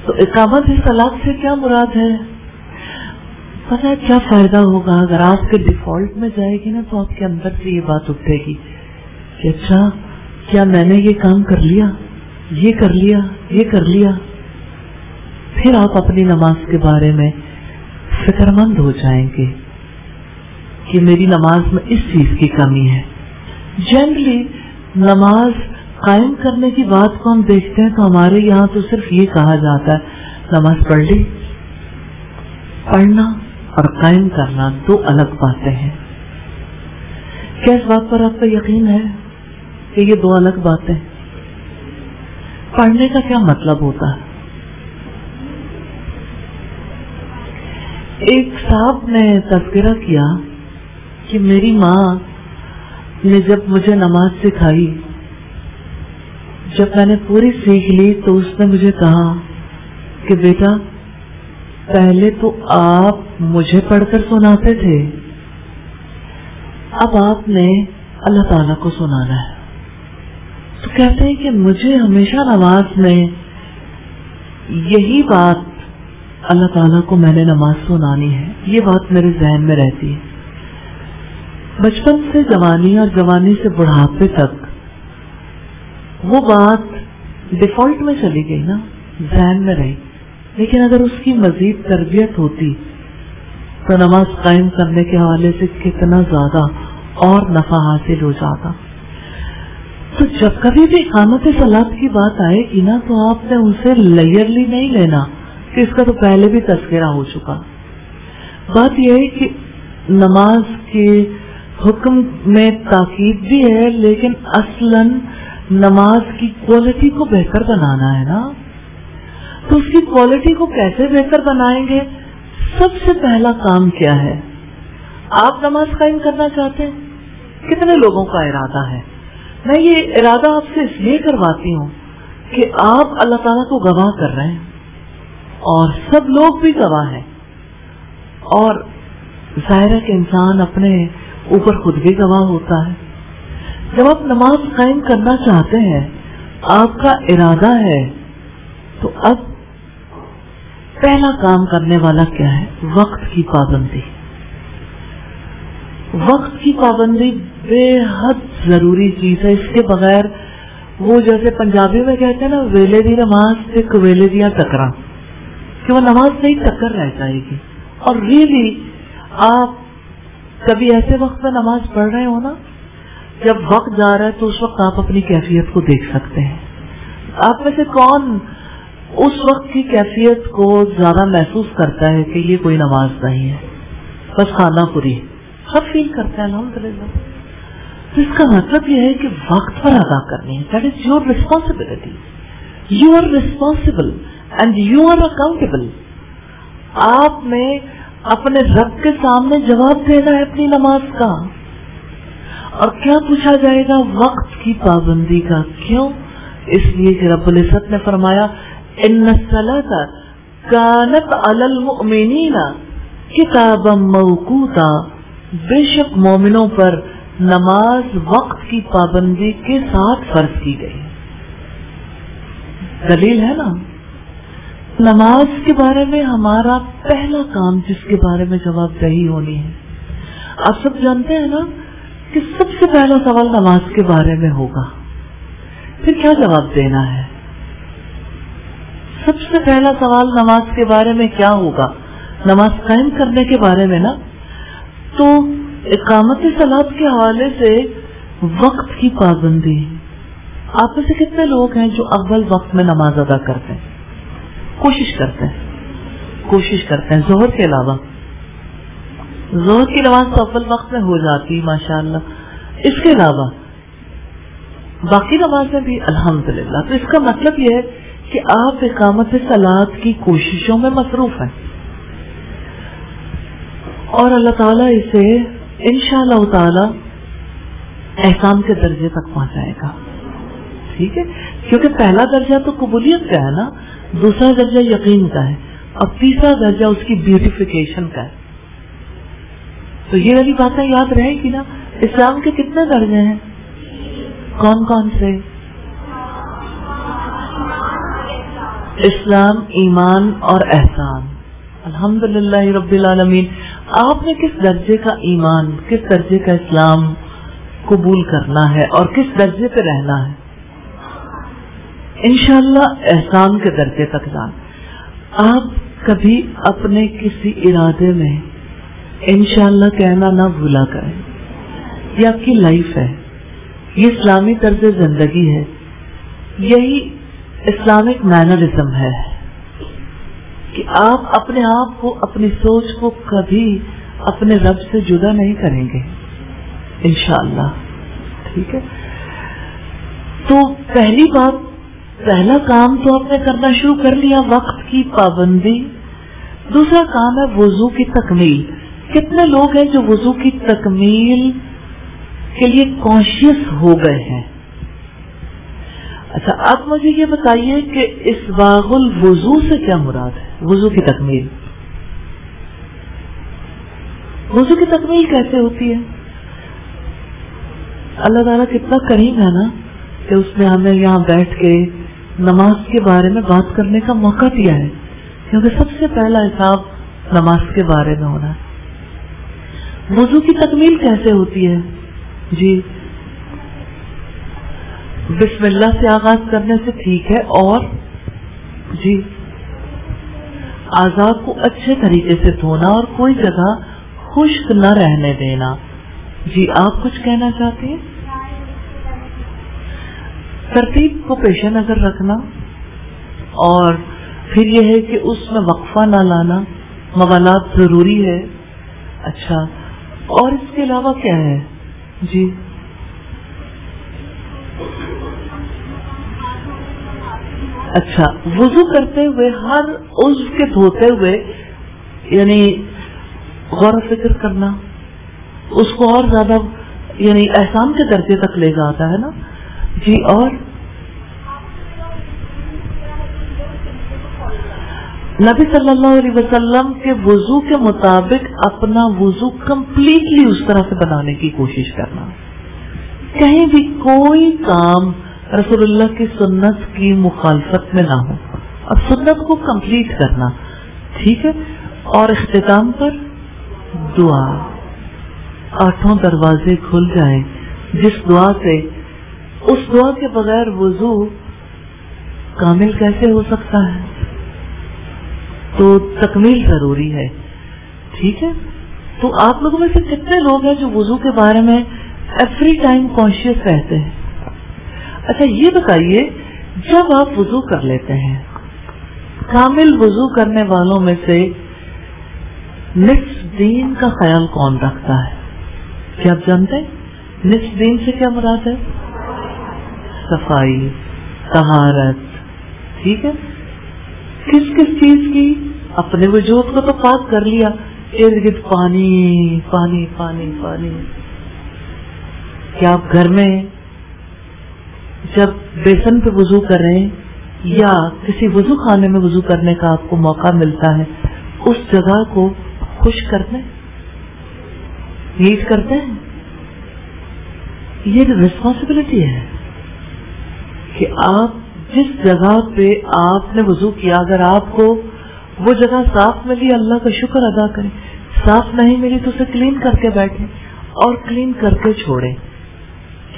تو اقامت صلاۃ سے کیا مراد ہے؟ پتہ ہے کیا فائدہ ہوگا اگر آپ کے ڈیفالٹ میں جائے گی نا، تو آپ کے اندر سے یہ بات اٹھے گی کہ اچھا کیا میں نے یہ کام کر لیا، یہ کر لیا، یہ کر لیا۔ پھر آپ اپنی نماز کے بارے میں فکر مند ہو جائیں گے کہ میری نماز میں اس چیز کی کمی ہے۔ جنرلی نماز قائم کرنے کی بات کو ہم دیکھتے ہیں تو ہمارے یہاں تو صرف یہ کہا جاتا ہے نماز پڑھ لی۔ پڑھنا اور قائم کرنا دو الگ باتیں ہیں۔ کیا اس بات پر آپ کا یقین ہے کہ یہ دو الگ باتیں؟ پڑھنے کا کیا مطلب ہوتا ہے؟ ایک صاحب نے تذکرہ کیا کہ میری ماں نے جب مجھے نماز سکھائی، جب میں نے پوری سیکھ لی تو اس نے مجھے کہا کہ بیٹا پہلے تو آپ مجھے پڑھ کر سناتے تھے، اب آپ نے اللہ تعالیٰ کو سنانا ہے۔ تو کہتے ہیں کہ مجھے ہمیشہ نماز میں یہی بات، اللہ تعالیٰ کو میں نے نماز سنانی ہے، یہ بات میرے ذہن میں رہتی ہے۔ بچپن سے جوانی اور جوانی سے بڑھاپے تک وہ بات ڈیفالٹ میں چلی گئی نا، ذہن میں رہی، لیکن اگر اس کی مزید تربیت ہوتی تو نماز قائم کرنے کے حوالے سے کتنا زیادہ اور نفع حاصل ہو جاتا۔ تو جب کبھی بھی اقامت صلاۃ کی بات آئے گی نا، تو آپ نے اسے لیئرلی نہیں لینا کہ اس کا تو پہلے بھی تذکرہ ہو چکا۔ بات یہ ہے کہ نماز کے حکم میں تاکید بھی ہے، لیکن اصلاً نماز کی کوالٹی کو بہتر بنانا ہے نا۔ تو اس کی کوالٹی کو کیسے بہتر بنائیں گے؟ سب سے پہلا کام کیا ہے؟ آپ نماز قائم کرنا چاہتے ہیں؟ کتنے لوگوں کا ارادہ ہے؟ میں یہ ارادہ آپ سے اس لیے کرواتی ہوں کہ آپ اللہ تعالیٰ کو گواہ کر رہے ہیں اور سب لوگ بھی گواہ ہیں، اور ظاہر ہے کہ انسان اپنے اوپر خود بھی گواہ ہوتا ہے۔ جب آپ نماز قائم کرنا چاہتے ہیں، آپ کا ارادہ ہے، تو اب پہلا کام کرنے والا کیا ہے؟ وقت کی پابندی۔ وقت کی پابندی بے حد ضروری چیز ہے۔ اس کے بغیر وہ جیسے پنجابی میں کہتے ہیں نا، ویلے دی نماز سے کویلے دیا ٹکرا، کہ وہ نماز نہیں ٹکر رہ جائے گی۔ اور ریئلی آپ کبھی ایسے وقت میں نماز پڑھ رہے ہو نا، جب وقت جا رہا ہے تو اس وقت آپ اپنی کیفیت کو دیکھ سکتے ہیں۔ آپ میں سے کون اس وقت کی کیفیت کو زیادہ محسوس کرتا ہے کہ یہ کوئی نماز نہیں ہے؟ بس خانہ پوری سب فیل کرتے ہیں الحمدللہ. تو اس کا مطلب یہ ہے کہ وقت پر ادا کرنی ہے. That is your responsibility. You are responsible and you are accountable. آپ نے اپنے رب کے سامنے جواب دینا ہے اپنی نماز کا. اور کیا پوچھا جائے گا؟ وقت کی پابندی کا. کیوں؟ اس لیے کہ رب العزت نے فرمایا ان الصلاۃ کانت علی المؤمنین کتابا موقوتا. بے شک مومنوں پر نماز وقت کی پابندی کے ساتھ فرض کی گئی. دلیل ہے نا. نماز کے بارے میں ہمارا پہلا کام جس کے بارے میں جواب دہی ہونی ہے. آپ سب جانتے ہیں نا کہ سب سے پہلا سوال نماز کے بارے میں ہوگا. پھر کیا جواب دینا ہے؟ سب سے پہلا سوال نماز کے بارے میں کیا ہوگا؟ نماز قائم کرنے کے بارے میں نا. تو اقامت صلاۃ کے حوالے سے وقت کی پابندی. آپ میں سے کتنے لوگ ہیں جو اول وقت میں نماز ادا کرتے ہیں؟ کوشش کرتے ہیں ظہر کے علاوہ. ظہر کی نماز تو اول وقت میں ہو جاتی ماشاءاللہ. اس کے علاوہ باقی نمازیں بھی الحمدللہ. تو اس کا مطلب یہ ہے کہ آپ اقامت صلاۃ کی کوششوں میں مصروف ہیں اور اللہ تعالیٰ اسے انشاءاللہ تعالی احسان کے درجے تک پہنچائے گا. ٹھیک ہے. کیونکہ پہلا درجہ تو قبولیت کا ہے نا, دوسرا درجہ یقین کا ہے, اور تیسرا درجہ اس کی بیوٹیفیکیشن کا ہے. تو یہ والی باتیں یاد رہے گی نا. اسلام کے کتنے درجے ہیں؟ کون کون سے؟ اسلام, ایمان اور احسان. الحمدللہ رب العالمین. آپ نے کس درجے کا ایمان, کس درجے کا اسلام قبول کرنا ہے اور کس درجے پہ رہنا ہے؟ انشاءاللہ احسان کے درجے تک جان. آپ کبھی اپنے کسی ارادے میں انشاءاللہ کہنا نہ بھولا کریں. یہ آپ کی لائف ہے, یہ اسلامی طرز زندگی ہے, یہی اسلامک مینرزم ہے کہ آپ اپنے آپ کو, اپنی سوچ کو کبھی اپنے رب سے جدا نہیں کریں گے انشاءاللہ. ٹھیک ہے. تو پہلی بات, پہلا کام تو آپ نے کرنا شروع کر لیا, وقت کی پابندی. دوسرا کام ہے وضو کی تکمیل. کتنے لوگ ہیں جو وضو کی تکمیل کے لیے کانشیس ہو گئے ہیں؟ اچھا, آپ مجھے یہ بتائیے کہ اسباغ الوضو سے کیا مراد ہے؟ وضو کی تکمیل, وضو کی تکمیل کیسے ہوتی ہے؟ اللہ تعالیٰ کتنا کریم ہے نا کہ اس نے ہمیں یہاں بیٹھ کے نماز کے بارے میں بات کرنے کا موقع دیا ہے, کیونکہ سب سے پہلا حساب نماز کے بارے میں ہونا ہے. وضو کی تکمیل کیسے ہوتی ہے؟ جی, بسم اللہ سے آغاز کرنے سے ٹھیک ہے, اور جی اعضاء کو اچھے طریقے سے دھونا اور کوئی جگہ خشک نہ رہنے دینا. جی آپ کچھ کہنا چاہتے ہیں؟ ترتیب کو پیش نظر رکھنا, اور پھر یہ ہے کہ اس میں وقفہ نہ لانا, موالات ضروری ہے. اچھا, اور اس کے علاوہ کیا ہے؟ جی اچھا, وضو کرتے ہوئے ہر عضو کے دھوتے ہوئے یعنی غور و فکر کرنا, اس کو اور زیادہ یعنی احسان کے درجے تک لے جاتا ہے نا. جی, اور نبی صلی اللہ علیہ وسلم کے وضو کے مطابق اپنا وضو کمپلیٹلی اس طرح سے بنانے کی کوشش کرنا. کہیں بھی کوئی کام رسول اللہ کی سنت کی مخالفت میں نہ ہو, اور سنت کو کمپلیٹ کرنا. ٹھیک ہے. اور اختتام پر دعا, 8 دروازے کھل جائیں جس دعا سے, اس دعا کے بغیر وضو کامل کیسے ہو سکتا ہے؟ تو تکمیل ضروری ہے. ٹھیک ہے. تو آپ لوگوں میں سے کتنے لوگ ہیں جو وضو کے بارے میں ایوری ٹائم کانشیس رہتے ہیں؟ اچھا, یہ بتائیے, جب آپ وضو کر لیتے ہیں, کامل وضو کرنے والوں میں سے نصف دین کا خیال کون رکھتا ہے؟ کیا آپ جانتے ہیں نصف دین سے کیا مراد ہے؟ صفائی، طہارت، ٹھیک ہے. کس کس چیز کی؟ اپنے وجود کو تو پاک کر لیا، ارد گرد پانی پانی پانی پانی. کیا آپ گھر میں جب بیسن پہ وضو کریں یا کسی وضو خانے میں وضو کرنے کا آپ کو موقع ملتا ہے اس جگہ کو خشک کرتے ہیں، نیٹ کرتے ہیں؟ یہ ریسپانسبلٹی ہے کہ آپ جس جگہ پہ آپ نے وضو کیا اگر آپ کو وہ جگہ صاف ملی اللہ کا شکر ادا کریں، صاف نہیں ملی تو اسے کلین کر کے بیٹھیں اور کلین کر کے چھوڑیں،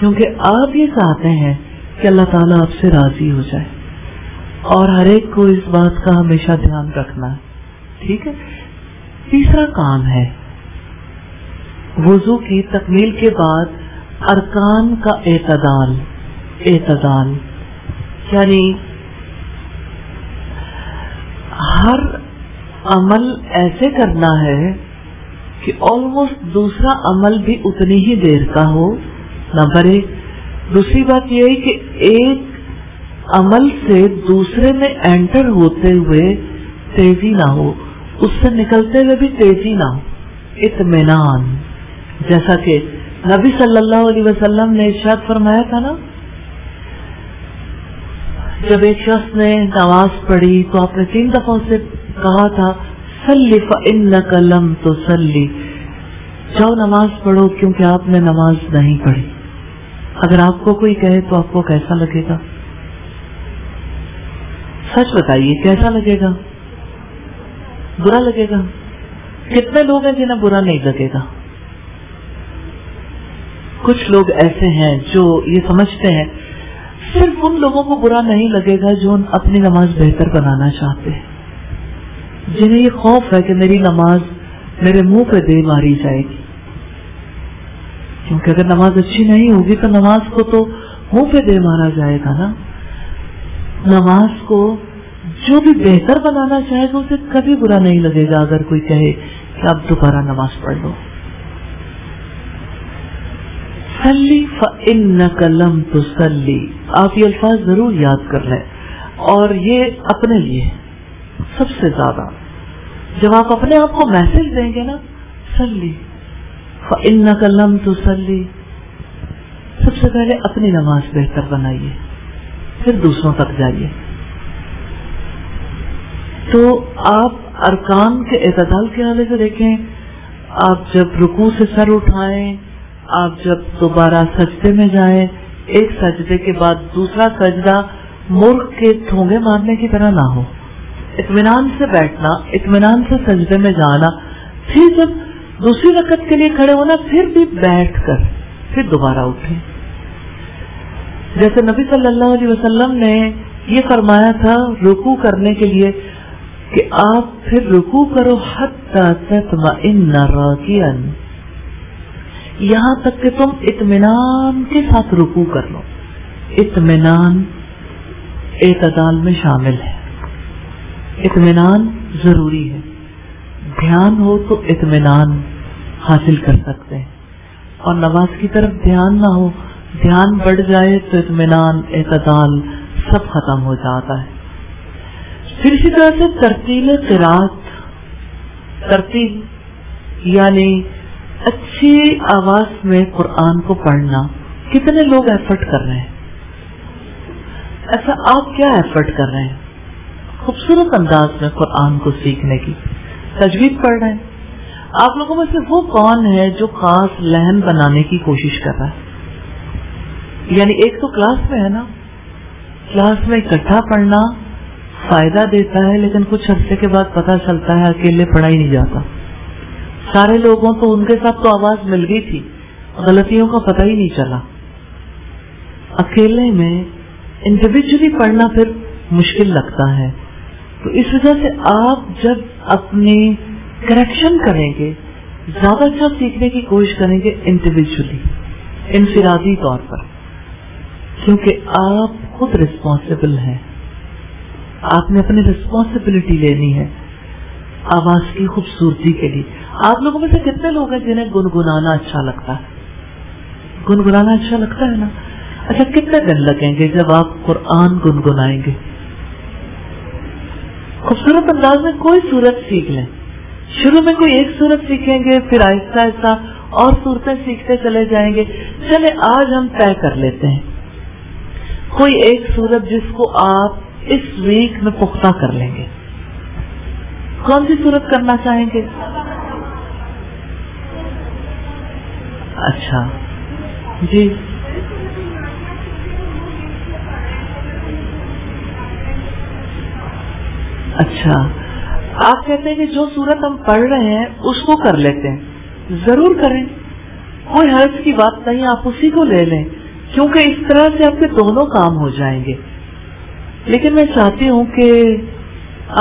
کیونکہ آپ یہ چاہتے ہیں کہ اللہ تعالیٰ آپ سے راضی ہو جائے اور ہر ایک کو اس بات کا ہمیشہ دھیان رکھنا ہے. ٹھیک ہے. تیسرا کام ہے وضو کی تکمیل کے بعد ارکان کا اعتدال. اعتدال یعنی ہر عمل ایسے کرنا ہے کہ آلموسٹ دوسرا عمل بھی اتنی ہی دیر کا ہو، نمبر ایک. دوسری بات یہ ہے کہ ایک عمل سے دوسرے میں انٹر ہوتے ہوئے تیزی نہ ہو، اس سے نکلتے ہوئے بھی تیزی نہ ہو. اطمینان، جیسا کہ نبی صلی اللہ علیہ وسلم نے ارشاد فرمایا تھا نا، جب ایک شخص نے نماز پڑھی تو آپ نے 3 دفعہ سے کہا تھا صلی فإنک لم تصلی، جاؤ نماز پڑھو کیونکہ آپ نے نماز نہیں پڑھی. اگر آپ کو کوئی کہے تو آپ کو کیسا لگے گا؟ سچ بتائیے کیسا لگے گا؟ برا لگے گا؟ کتنے لوگ ہیں جنہیں برا نہیں لگے گا؟ کچھ لوگ ایسے ہیں جو یہ سمجھتے ہیں صرف ان لوگوں کو برا نہیں لگے گا جو اپنی نماز بہتر بنانا چاہتے ہیں، جنہیں یہ خوف ہے کہ میری نماز میرے منہ پہ دے ماری جائے گی، کیونکہ اگر نماز اچھی نہیں ہوگی تو نماز کو تو منہ پہ دے مارا جائے گا نا. نماز کو جو بھی بہتر بنانا چاہے گا اسے کبھی برا نہیں لگے گا اگر کوئی کہے کہ آپ دوبارہ نماز پڑھ لو. صلی فإنک لم تصلی، آپ یہ الفاظ ضرور یاد کر لیں، اور یہ اپنے لیے سب سے زیادہ جب آپ اپنے آپ کو میسج دیں گے نا صلی فإنک لم تصلی، سب سے پہلے اپنی نماز بہتر بنائیے پھر دوسروں تک جائیے. تو آپ ارکان کے اعتدال کے حوالے سے دیکھیں، آپ جب رکوع سے سر اٹھائیں، آپ جب دوبارہ سجدے میں جائیں، ایک سجدے کے بعد دوسرا سجدہ مرغ کے ٹھونگے مارنے کی طرح نہ ہو. اطمینان سے بیٹھنا، اطمینان سے سجدے میں جانا، پھر جب دوسری رکعت کے لیے کھڑے ہونا پھر بھی بیٹھ کر پھر دوبارہ اٹھیں. جیسے نبی صلی اللہ علیہ وسلم نے یہ فرمایا تھا رکوع کرنے کے لیے کہ آپ پھر رکوع کرو حتی تطمئن راکعا، یہاں تک کہ تم اطمینان کے ساتھ رکوع کر لو. اطمینان اعتدال میں شامل ہے، اطمینان ضروری ہے. دھیان ہو تو اطمینان حاصل کر سکتے ہیں، اور نماز کی طرف دھیان نہ ہو، دھیان بڑھ جائے تو اطمینان اعتدال سب ختم ہو جاتا ہے. پھر اسی طرح سے ترتیل قرات، ترتیل یعنی اچھی آواز میں قرآن کو پڑھنا. کتنے لوگ ایفرٹ کر رہے ہیں؟ ایسا آپ کیا ایفرٹ کر رہے ہیں؟ خوبصورت انداز میں قرآن کو سیکھنے کی تجوید پڑھ رہے ہیں. آپ لوگوں میں سے وہ کون ہے جو خاص لہن بنانے کی کوشش کر رہا ہے؟ یعنی ایک تو کلاس میں ہے نا، کلاس میں اکٹھا پڑھنا فائدہ دیتا ہے، لیکن کچھ عرصے کے بعد پتہ چلتا ہے اکیلے پڑھا ہی نہیں جاتا. سارے لوگوں تو ان کے ساتھ تو آواز مل گئی تھی، غلطیوں کا پتہ ہی نہیں چلا. اکیلے میں انڈیویجولی پڑھنا پھر مشکل لگتا ہے. تو اس وجہ سے آپ جب اپنی کریکشن کریں گے، زیادہ اچھا سیکھنے کی کوشش کریں گے انڈیویجولی، انفرادی طور پر، کیونکہ آپ خود رسپانسبل ہیں. آپ نے اپنی رسپانسبلٹی لینی ہے. آواز کی خوبصورتی کے لیے. آپ لوگوں میں سے کتنے لوگ ہیں جنہیں گنگنانا اچھا لگتا ہے؟ گنگنانا اچھا لگتا ہے نا؟ اچھا کتنے دن لگیں گے جب آپ قرآن گنگنائیں گے؟ خوبصورت انداز میں کوئی سورت سیکھ لیں. شروع میں کوئی ایک سورت سیکھیں گے، پھر آہستہ آہستہ اور صورتیں سیکھتے چلے جائیں گے. چلے آج ہم طے کر لیتے ہیں کوئی ایک صورت جس کو آپ اس ویک میں پختہ کر لیں گے. کون سی صورت کرنا چاہیں گے؟ اچھا جی، اچھا آپ کہتے ہیں کہ جو صورت ہم پڑھ رہے ہیں اس کو کر لیتے ہیں. ضرور کریں، کوئی حرج کی بات نہیں، آپ اسی کو لے لیں کیونکہ اس طرح سے آپ کے دونوں کام ہو جائیں گے. لیکن میں چاہتی ہوں کہ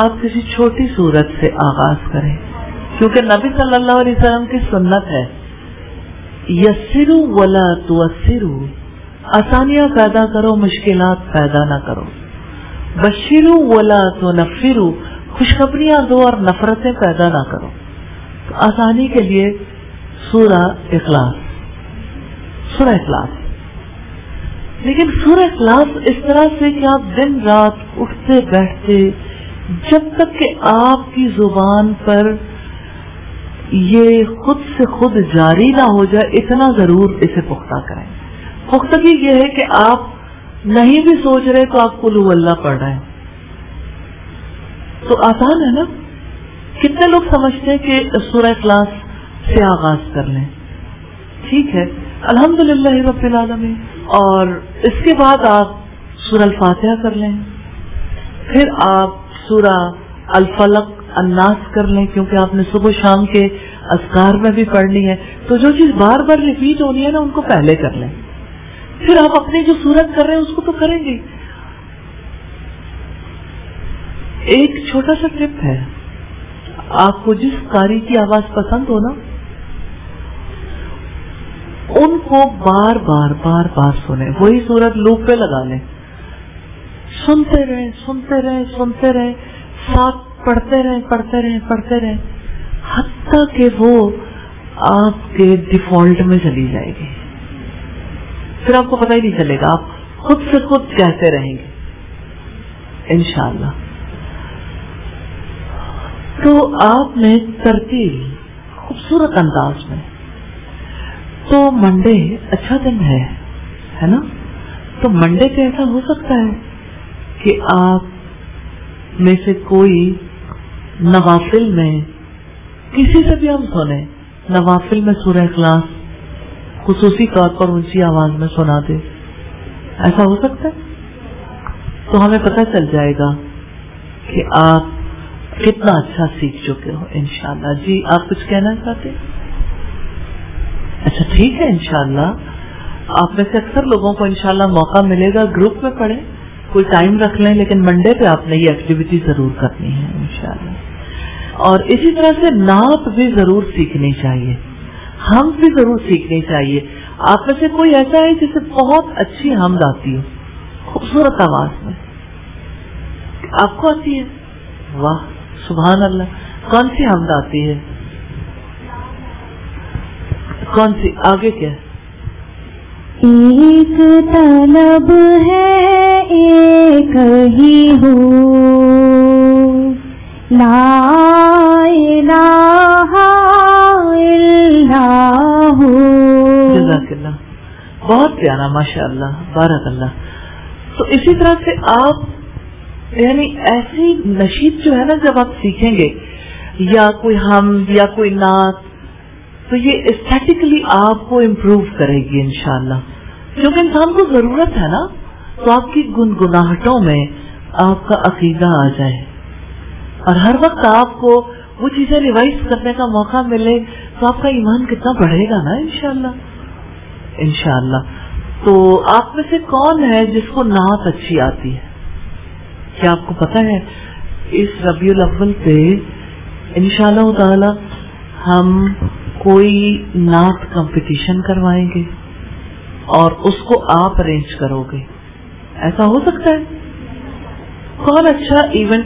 آپ کسی چھوٹی صورت سے آغاز کریں کیونکہ نبی صلی اللہ علیہ وسلم کی سنت ہے یسروا ولا تعسروا، آسانیاں پیدا کرو مشکلات پیدا نہ کرو. بشروا ولا تنفروا، خوشخبریاں دو اور نفرتیں پیدا نہ کرو. آسانی کے لیے سورہ اخلاص. لیکن سورہ اخلاص اس طرح سے کہ آپ دن رات اٹھتے بیٹھتے جب تک کہ آپ کی زبان پر یہ خود سے خود جاری نہ ہو جائے اتنا ضرور اسے پختہ کریں. پختگی یہ ہے کہ آپ نہیں بھی سوچ رہے تو آپ قل هو اللہ پڑھ رہے ہیں. تو آسان ہے نا؟ کتنے لوگ سمجھتے ہیں کہ سورہ اخلاص سے آغاز کر لیں؟ ٹھیک ہے، الحمدللہ رب العالمین. اور اس کے بعد آپ سورہ الفاتحہ کر لیں، پھر آپ سورہ الفلق الناس کر لیں کیونکہ آپ نے صبح شام کے اذکار میں بھی پڑھنی ہے. تو جو چیز بار بار ریپیٹ ہونی ہے نا ان کو پہلے کر لیں، پھر آپ اپنی جو سورت کر رہے ہیں اس کو تو کریں گے. ایک چھوٹا سا ٹپ ہے، آپ کو جس قاری کی آواز پسند ہو نا ان کو بار بار سنیں، وہی سورت لوپ پہ لگا لیں، سنتے رہیں، ساتھ پڑھتے رہیں حتیٰ کہ وہ آپ کے ڈیفالٹ میں چلی جائے گی. پھر آپ کو پتہ ہی نہیں چلے گا، آپ خود سے خود کہتے رہیں گے انشاءاللہ. تو آپ نے ترتیل خوبصورت انداز میں، تو منڈے اچھا دن ہے نا؟ تو منڈے پہ ایسا ہو سکتا ہے کہ آپ میں سے کوئی نوافل میں کسی سے بھی ہم سنیں، نوافل میں سورہ اخلاص خصوصی طور پر اونچی آواز میں سنا دے. ایسا ہو سکتا ہے؟ تو ہمیں پتہ چل جائے گا کہ آپ کتنا اچھا سیکھ چکے ہو انشاءاللہ. جی آپ کچھ کہنا چاہتے ہیں؟ اچھا ٹھیک ہے، انشاءاللہ آپ میں سے اکثر لوگوں کو انشاءاللہ موقع ملے گا گروپ میں پڑھیں، کوئی ٹائم رکھ لیں، لیکن منڈے پہ آپ نے یہ ایکٹیویٹی ضرور کرنی ہے انشاءاللہ. اور اسی طرح سے نعت بھی ضرور سیکھنی چاہیے، حمد بھی ضرور سیکھنی چاہیے. آپ میں سے کوئی ایسا ہے جسے بہت اچھی حمد آتی ہو خوبصورت آواز میں؟ آپ کو آتی ہے؟ واہ سبحان اللہ. کون سی حمد آتی ہے؟ کون سی؟ آگے کیا؟ ایک طلب ہے ایک ہی ہو، لا الہ الا ہو. جزاک اللہ، بہت پیارا، ماشاء اللہ، بارک اللہ. تو اسی طرح سے آپ یعنی ایسی نشید جو ہے نا جب آپ سیکھیں گے یا کوئی حمد یا کوئی نعت تو یہ اسٹیٹکلی آپ کو امپروو کرے گی انشاءاللہ، کیونکہ انسان کو ضرورت ہے نا. تو آپ کی گنگناہٹوں میں آپ کا عقیدہ آ جائے اور ہر وقت آپ کو وہ چیزیں ریوائز کرنے کا موقع ملے تو آپ کا ایمان کتنا بڑھے گا نا انشاءاللہ. تو آپ میں سے کون ہے جس کو نعت اچھی آتی ہے؟ کیا آپ کو پتا ہے اس ربیع الاول پہ انشاءاللہ تعالی ہم کوئی نعت کمپٹیشن کروائیں گے اور اس کو آپ ارینج کرو گے؟ ایسا ہو سکتا ہے؟ کون اچھا ایونٹ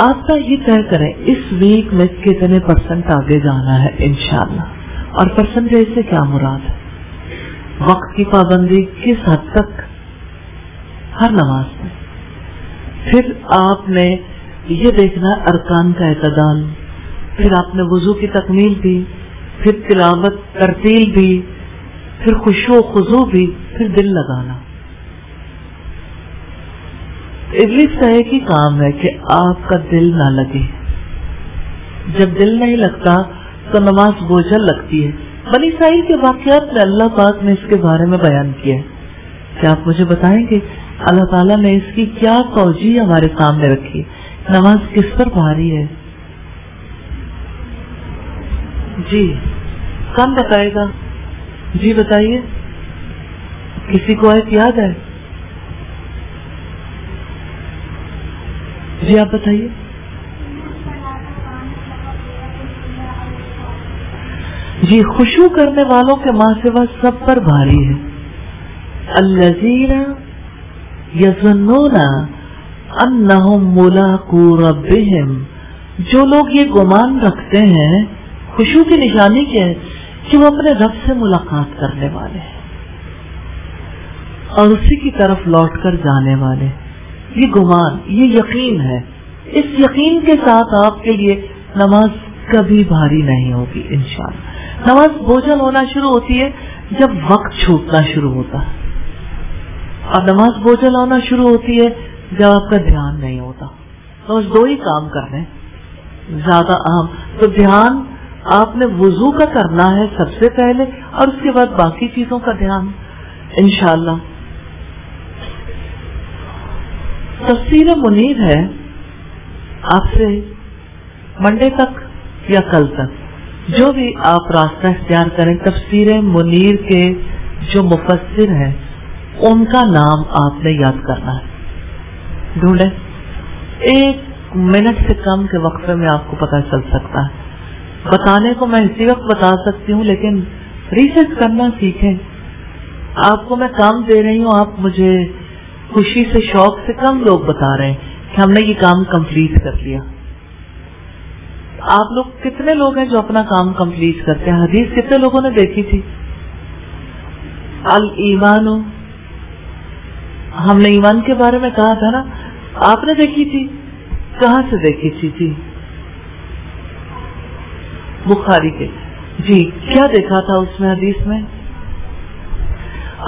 آپ کا یہ طے کریں اس ویک میں کتنے % آگے جانا ہے انشاءاللہ. اور پرسنٹیج سے کیا مراد ہے؟ وقت کی پابندی کس حد تک ہر نماز میں. پھر آپ نے یہ دیکھنا ارکان کا اعتدال، پھر آپ نے وضو کی تکمیل بھی، پھر تلاوت ترتیل بھی، پھر خشوع و خضوع بھی، پھر دل لگانا. ابلیس کا ایک ہی کام ہے کہ آپ کا دل نہ لگے. جب دل نہیں لگتا تو نماز بوجھل لگتی ہے. بنی اسرائیل کے واقعات میں اللہ پاک نے اس کے بارے میں بیان کیا ہے. کیا آپ مجھے بتائیں گے اللہ تعالیٰ نے اس کی کیا توجیہ ہمارے سامنے رکھی؟ نماز کس پر بھاری ہے؟ جی کون بتائے گا؟ جی بتائیے، کسی کو آیت یاد ہے؟ جی آپ بتائیے. جی خشوع کرنے والوں کے ماں سوا سب پر بھاری ہے. الذین یظنون انہم ملاقو ربہم، جو لوگ یہ گمان رکھتے ہیں، خشوع کی نشانی کیا ہے؟ کہ وہ اپنے رب سے ملاقات کرنے والے ہیں اور اسی کی طرف لوٹ کر جانے والے. یہ گمان، یہ یقین ہے. اس یقین کے ساتھ آپ کے لیے نماز کبھی بھاری نہیں ہوگی انشاءاللہ. نماز بوجھل ہونا شروع ہوتی ہے جب وقت چھوٹنا شروع ہوتا ہے، اور نماز بوجھل ہونا شروع ہوتی ہے جب آپ کا دھیان نہیں ہوتا. تو اس دو ہی کام کرنے زیادہ اہم. تو دھیان آپ نے وضو کا کرنا ہے سب سے پہلے، اور اس کے بعد باقی چیزوں کا دھیان انشاءاللہ. تفسیر منیر ہے، آپ سے منڈے تک یا کل تک جو بھی آپ راستہ اختیار کریں، تفسیر منیر کے جو مفسر ہیں ان کا نام آپ نے یاد کرنا ہے. ڈھونڈیں، 1 منٹ سے کم کے وقفے میں آپ کو پتہ چل سکتا ہے. بتانے کو میں اسی وقت بتا سکتی ہوں، لیکن ریسرچ کرنا سیکھیں. آپ کو میں کام دے رہی ہوں، آپ مجھے خوشی سے شوق سے کم لوگ بتا رہے ہیں کہ ہم نے یہ کام کمپلیٹ کر لیا. آپ لوگ کتنے لوگ ہیں جو اپنا کام کمپلیٹ کرتے ہیں؟ حدیث کتنے لوگوں نے دیکھی تھی؟ الایمان، ہم نے ایمان کے بارے میں کہا تھا نا، آپ نے دیکھی تھی؟ کہاں سے دیکھی تھی؟ بخاری کے. جی کیا دیکھا تھا اس میں حدیث میں؟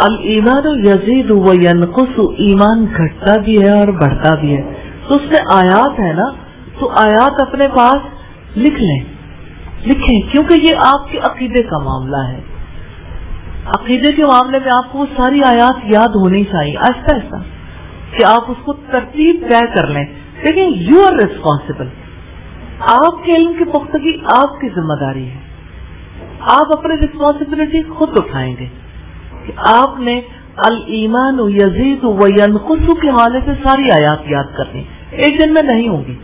الایمان یزید و ینقص، ایمان گھٹتا بھی ہے اور بڑھتا بھی ہے. تو اس میں آیات ہے نا، تو آیات اپنے پاس لکھیں، کیونکہ یہ آپ کے عقیدے کا معاملہ ہے. عقیدے کے معاملے میں آپ کو وہ ساری آیات یاد ہونی چاہیے آہستہ آہستہ، کہ آپ اس کو ترتیب طے کر لیں. لیکن یو آر ریسپانسبل، آپ کے علم کی پختگی آپ کی ذمہ داری ہے. آپ اپنی ریسپانسبلٹی خود اٹھائیں گے کہ آپ نے الایمان یزید و ینقص کے حوالے سے ساری آیات یاد کرنی. ایک دن میں نہیں ہوگی،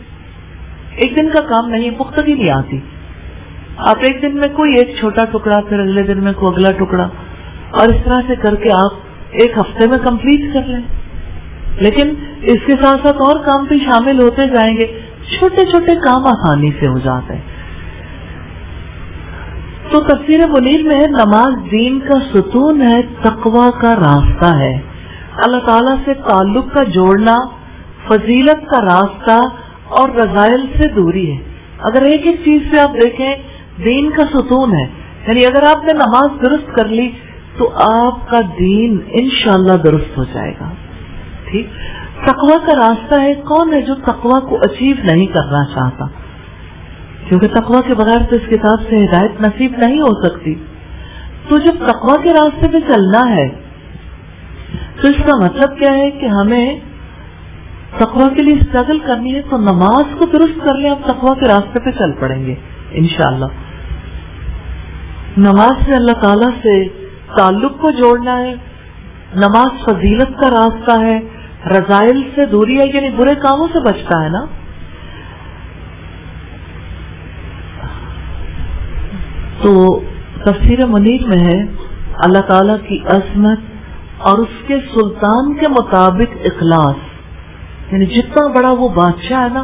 ایک دن کا کام نہیں، پختگی نہیں آتی. آپ ایک دن میں کوئی ایک چھوٹا ٹکڑا، پھر اگلے دن میں کوئی اگلا ٹکڑا، اور اس طرح سے کر کے آپ ایک ہفتے میں کمپلیٹ کر لیں. لیکن اس کے ساتھ ساتھ اور کام بھی شامل ہوتے جائیں گے، چھوٹے چھوٹے کام آسانی سے ہو جاتے ہیں. تو تفسیر منیر میں ہے، نماز دین کا ستون ہے، تقوی کا راستہ ہے، اللہ تعالیٰ سے تعلق کا جوڑنا، فضیلت کا راستہ اور رذائل سے دوری ہے. اگر ایک ایک چیز سے آپ دیکھیں، دین کا ستون ہے، یعنی اگر آپ نے نماز درست کر لی تو آپ کا دین انشاءاللہ درست ہو جائے گا. ٹھیک. تقوی کا راستہ ہے، کون ہے جو تقوی کو اچیو نہیں کرنا چاہتا؟ کیونکہ تقوی کے بغیر تو اس کتاب سے ہدایت نصیب نہیں ہو سکتی. تو جب تقوی کے راستے پہ چلنا ہے تو اس کا مطلب کیا ہے کہ ہمیں تقوی کے لیے اسٹرگل کرنی ہے. تو نماز کو درست کر لیں، آپ تقوی کے راستے پہ چل پڑیں گے انشاءاللہ. نماز سے اللہ تعالیٰ سے تعلق کو جوڑنا ہے، نماز فضیلت کا راستہ ہے، رذائل سے دوری ہے، یعنی برے کاموں سے بچتا ہے نا. تو تفسیر منیر میں ہے، اللہ تعالیٰ کی عظمت اور اس کے سلطان کے مطابق اخلاص، یعنی جتنا بڑا وہ بادشاہ ہے نا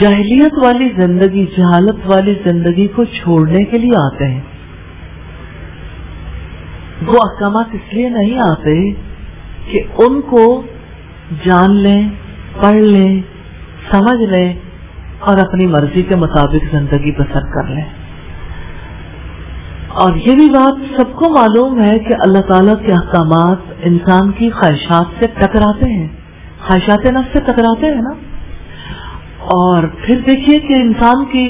جاہلیت والی زندگی، جہالت والی زندگی کو چھوڑنے کے لیے آتے ہیں. وہ احکامات اس لیے نہیں آتے کہ ان کو جان لیں، پڑھ لیں، سمجھ لیں اور اپنی مرضی کے مطابق زندگی بسر کر لیں. اور یہ بھی بات سب کو معلوم ہے کہ اللہ تعالیٰ کے احکامات انسان کی خواہشات سے ٹکراتے ہیں، خواہشات نفس سے ٹکراتے ہیں نا. اور پھر دیکھیے کہ انسان کی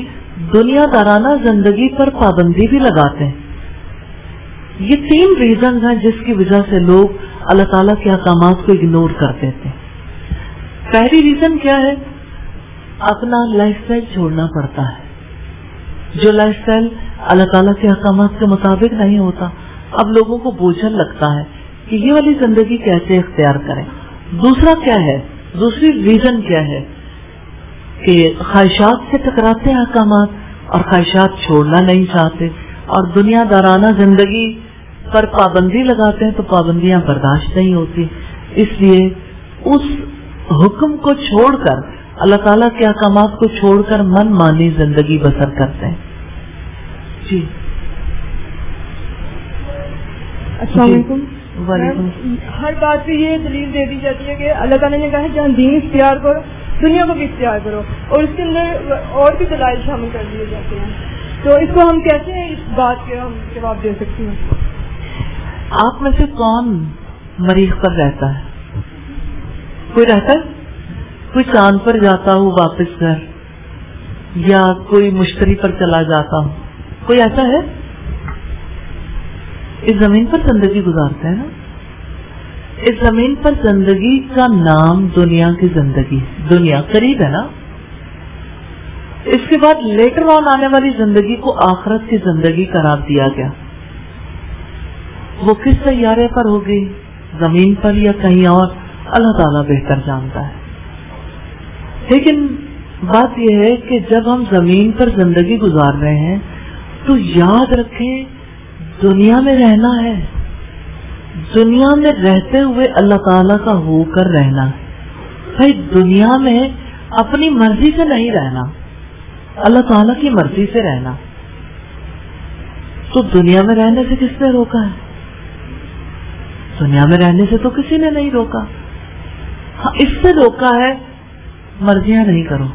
دنیا دارانہ زندگی پر پابندی بھی لگاتے ہیں. یہ 3 ریزنز ہیں جس کی وجہ سے لوگ اللہ تعالیٰ کے احکامات کو اگنور کر دیتے ہیں. پہلی ریزن کیا ہے؟ اپنا لائف سٹائل چھوڑنا پڑتا ہے. جو لائف سٹائل اللہ تعالیٰ کے احکامات کے مطابق نہیں ہوتا، اب لوگوں کو بوجھل لگتا ہے کہ یہ والی زندگی کیسے اختیار کریں. دوسرا کیا ہے؟ دوسری ریزن کیا ہے کہ خواہشات سے ٹکراتے ہیں احکامات اور خواہشات چھوڑنا نہیں چاہتے اور دنیا دارانہ زندگی پر پابندی لگاتے ہیں تو پابندیاں برداشت نہیں ہوتی، اس لیے اس حکم کو چھوڑ کر، اللہ تعالیٰ کے احکامات کو چھوڑ کر من مانی زندگی بسر کرتے ہیں. جی السلام علیکم. وعلیکم. ہر بات پہ یہ دلیل دے دی جاتی ہے کہ اللہ تعالیٰ نے کہا ہے جہاں دین اختیار کرو دنیا کو بھی اختیار کرو، اور اس کے اندر اور بھی دلائل شامل کر دیے جاتے ہیں. تو اس کو ہم کیسے اس بات کے ہم جواب دے سکتے ہیں؟ آپ میں سے کون مریخ پر رہتا ہے؟ کوئی رہتا ہے؟ کوئی چاند پر جاتا ہو واپس گھر، یا کوئی مشتری پر چلا جاتا ہو؟ کوئی ایسا ہے؟ اس زمین پر زندگی گزارتے ہیں نا. اس زمین پر زندگی کا نام دنیا کی زندگی، دنیا قریب ہے نا. اس کے بعد لیٹر آن آنے والی زندگی کو آخرت کی زندگی قرار دیا گیا. وہ کس سیارے پر ہوگی، زمین پر یا کہیں اور، اللہ تعالیٰ بہتر جانتا ہے. لیکن بات یہ ہے کہ جب ہم زمین پر زندگی گزار رہے ہیں تو یاد رکھیں دنیا میں رہنا ہے، دنیا میں رہتے ہوئے اللہ تعالیٰ کا ہو کر رہنا ہے. بھائی دنیا میں اپنی مرضی سے نہیں رہنا، اللہ تعالیٰ کی مرضی سے رہنا. تو دنیا میں رہنے سے کس نے روکا ہے؟ دنیا میں رہنے سے تو کسی نے نہیں روکا. ہاں اس سے روکا ہے مرضیاں نہیں کرو،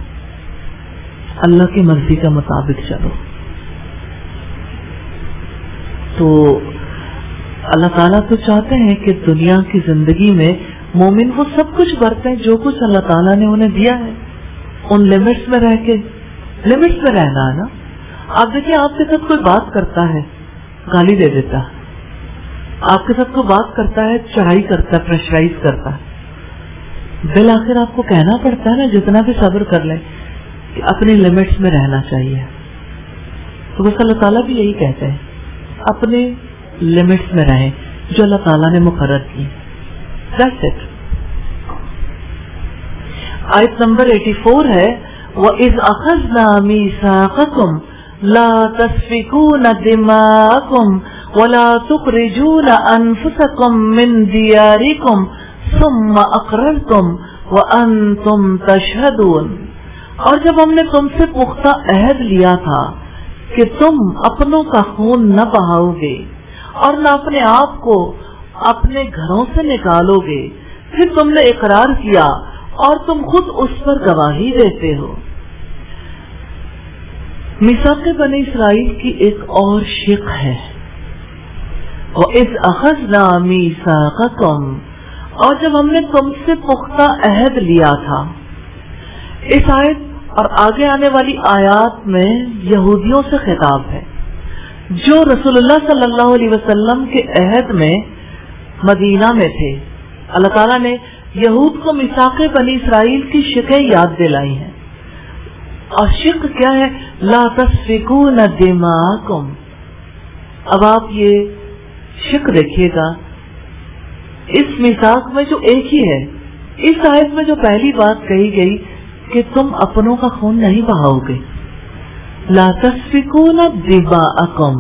اللہ کی مرضی کے مطابق چلو. تو اللہ تعالیٰ تو چاہتے ہیں کہ دنیا کی زندگی میں مومن وہ سب کچھ برتیں جو کچھ اللہ تعالیٰ نے انہیں دیا ہے، ان لمٹس میں رہ کے. لمٹس میں رہنا ہے نا. آپ دیکھیں آپ کے ساتھ کوئی بات کرتا ہے گالی دے دیتا ہے، آپ کے ساتھ کوئی بات کرتا ہے چڑھائی کرتا ہے، پریشرائز کرتا ہے، بالآخر آپ کو کہنا پڑتا ہے نا جتنا بھی صبر کر لیں کہ اپنی لمٹس میں رہنا چاہیے. تو بس اللہ تعالیٰ بھی یہی کہتے ہیں اپنے لمٹس میں رہیں جو اللہ تعالیٰ نے مقرر کی. That's it. آیت نمبر 84 ہے وَإِذْ أَخَذْنَا مِيثَاقَكُمْ لَا تَسْفِكُونَ دِمَاءَكُمْ وَلَا تُخْرِجُونَ أَنفُسَكُمْ مِنْ دِيَارِكُمْ ثُمَّ أَقْرَرْتُمْ وَأَنْتُمْ تَشْهَدُونَ. اور جب ہم نے تم سے پختہ عہد لیا تھا کہ تم اپنوں کا خون نہ بہاؤ گے اور نہ اپنے آپ کو اپنے گھروں سے نکالو گے، پھر تم نے اقرار کیا اور تم خود اس پر گواہی دیتے ہو. میثاق بنی اسرائیل کی ایک اور شق ہے وَإِذْ أَخَذْنَا مِيثَاقَكُمْ، اور جب ہم نے تم سے پختہ عہد لیا تھا. اس آیت اور آگے آنے والی آیات میں یہودیوں سے خطاب ہے جو رسول اللہ صلی اللہ علیہ وسلم کے عہد میں مدینہ میں تھے. اللہ تعالیٰ نے یہود کو میثاق بنی اسرائیل کی شقیں یاد دلائی ہیں. اور شق کیا ہے؟ لا تسفکون دماءکم. اب آپ یہ شق دیکھیے گا اس میثاق میں جو ایک ہی ہے. اس آیت میں جو پہلی بات کہی گئی کہ تم اپنوں کا خون نہیں بہاؤ گے، لا تسفکون دماءکم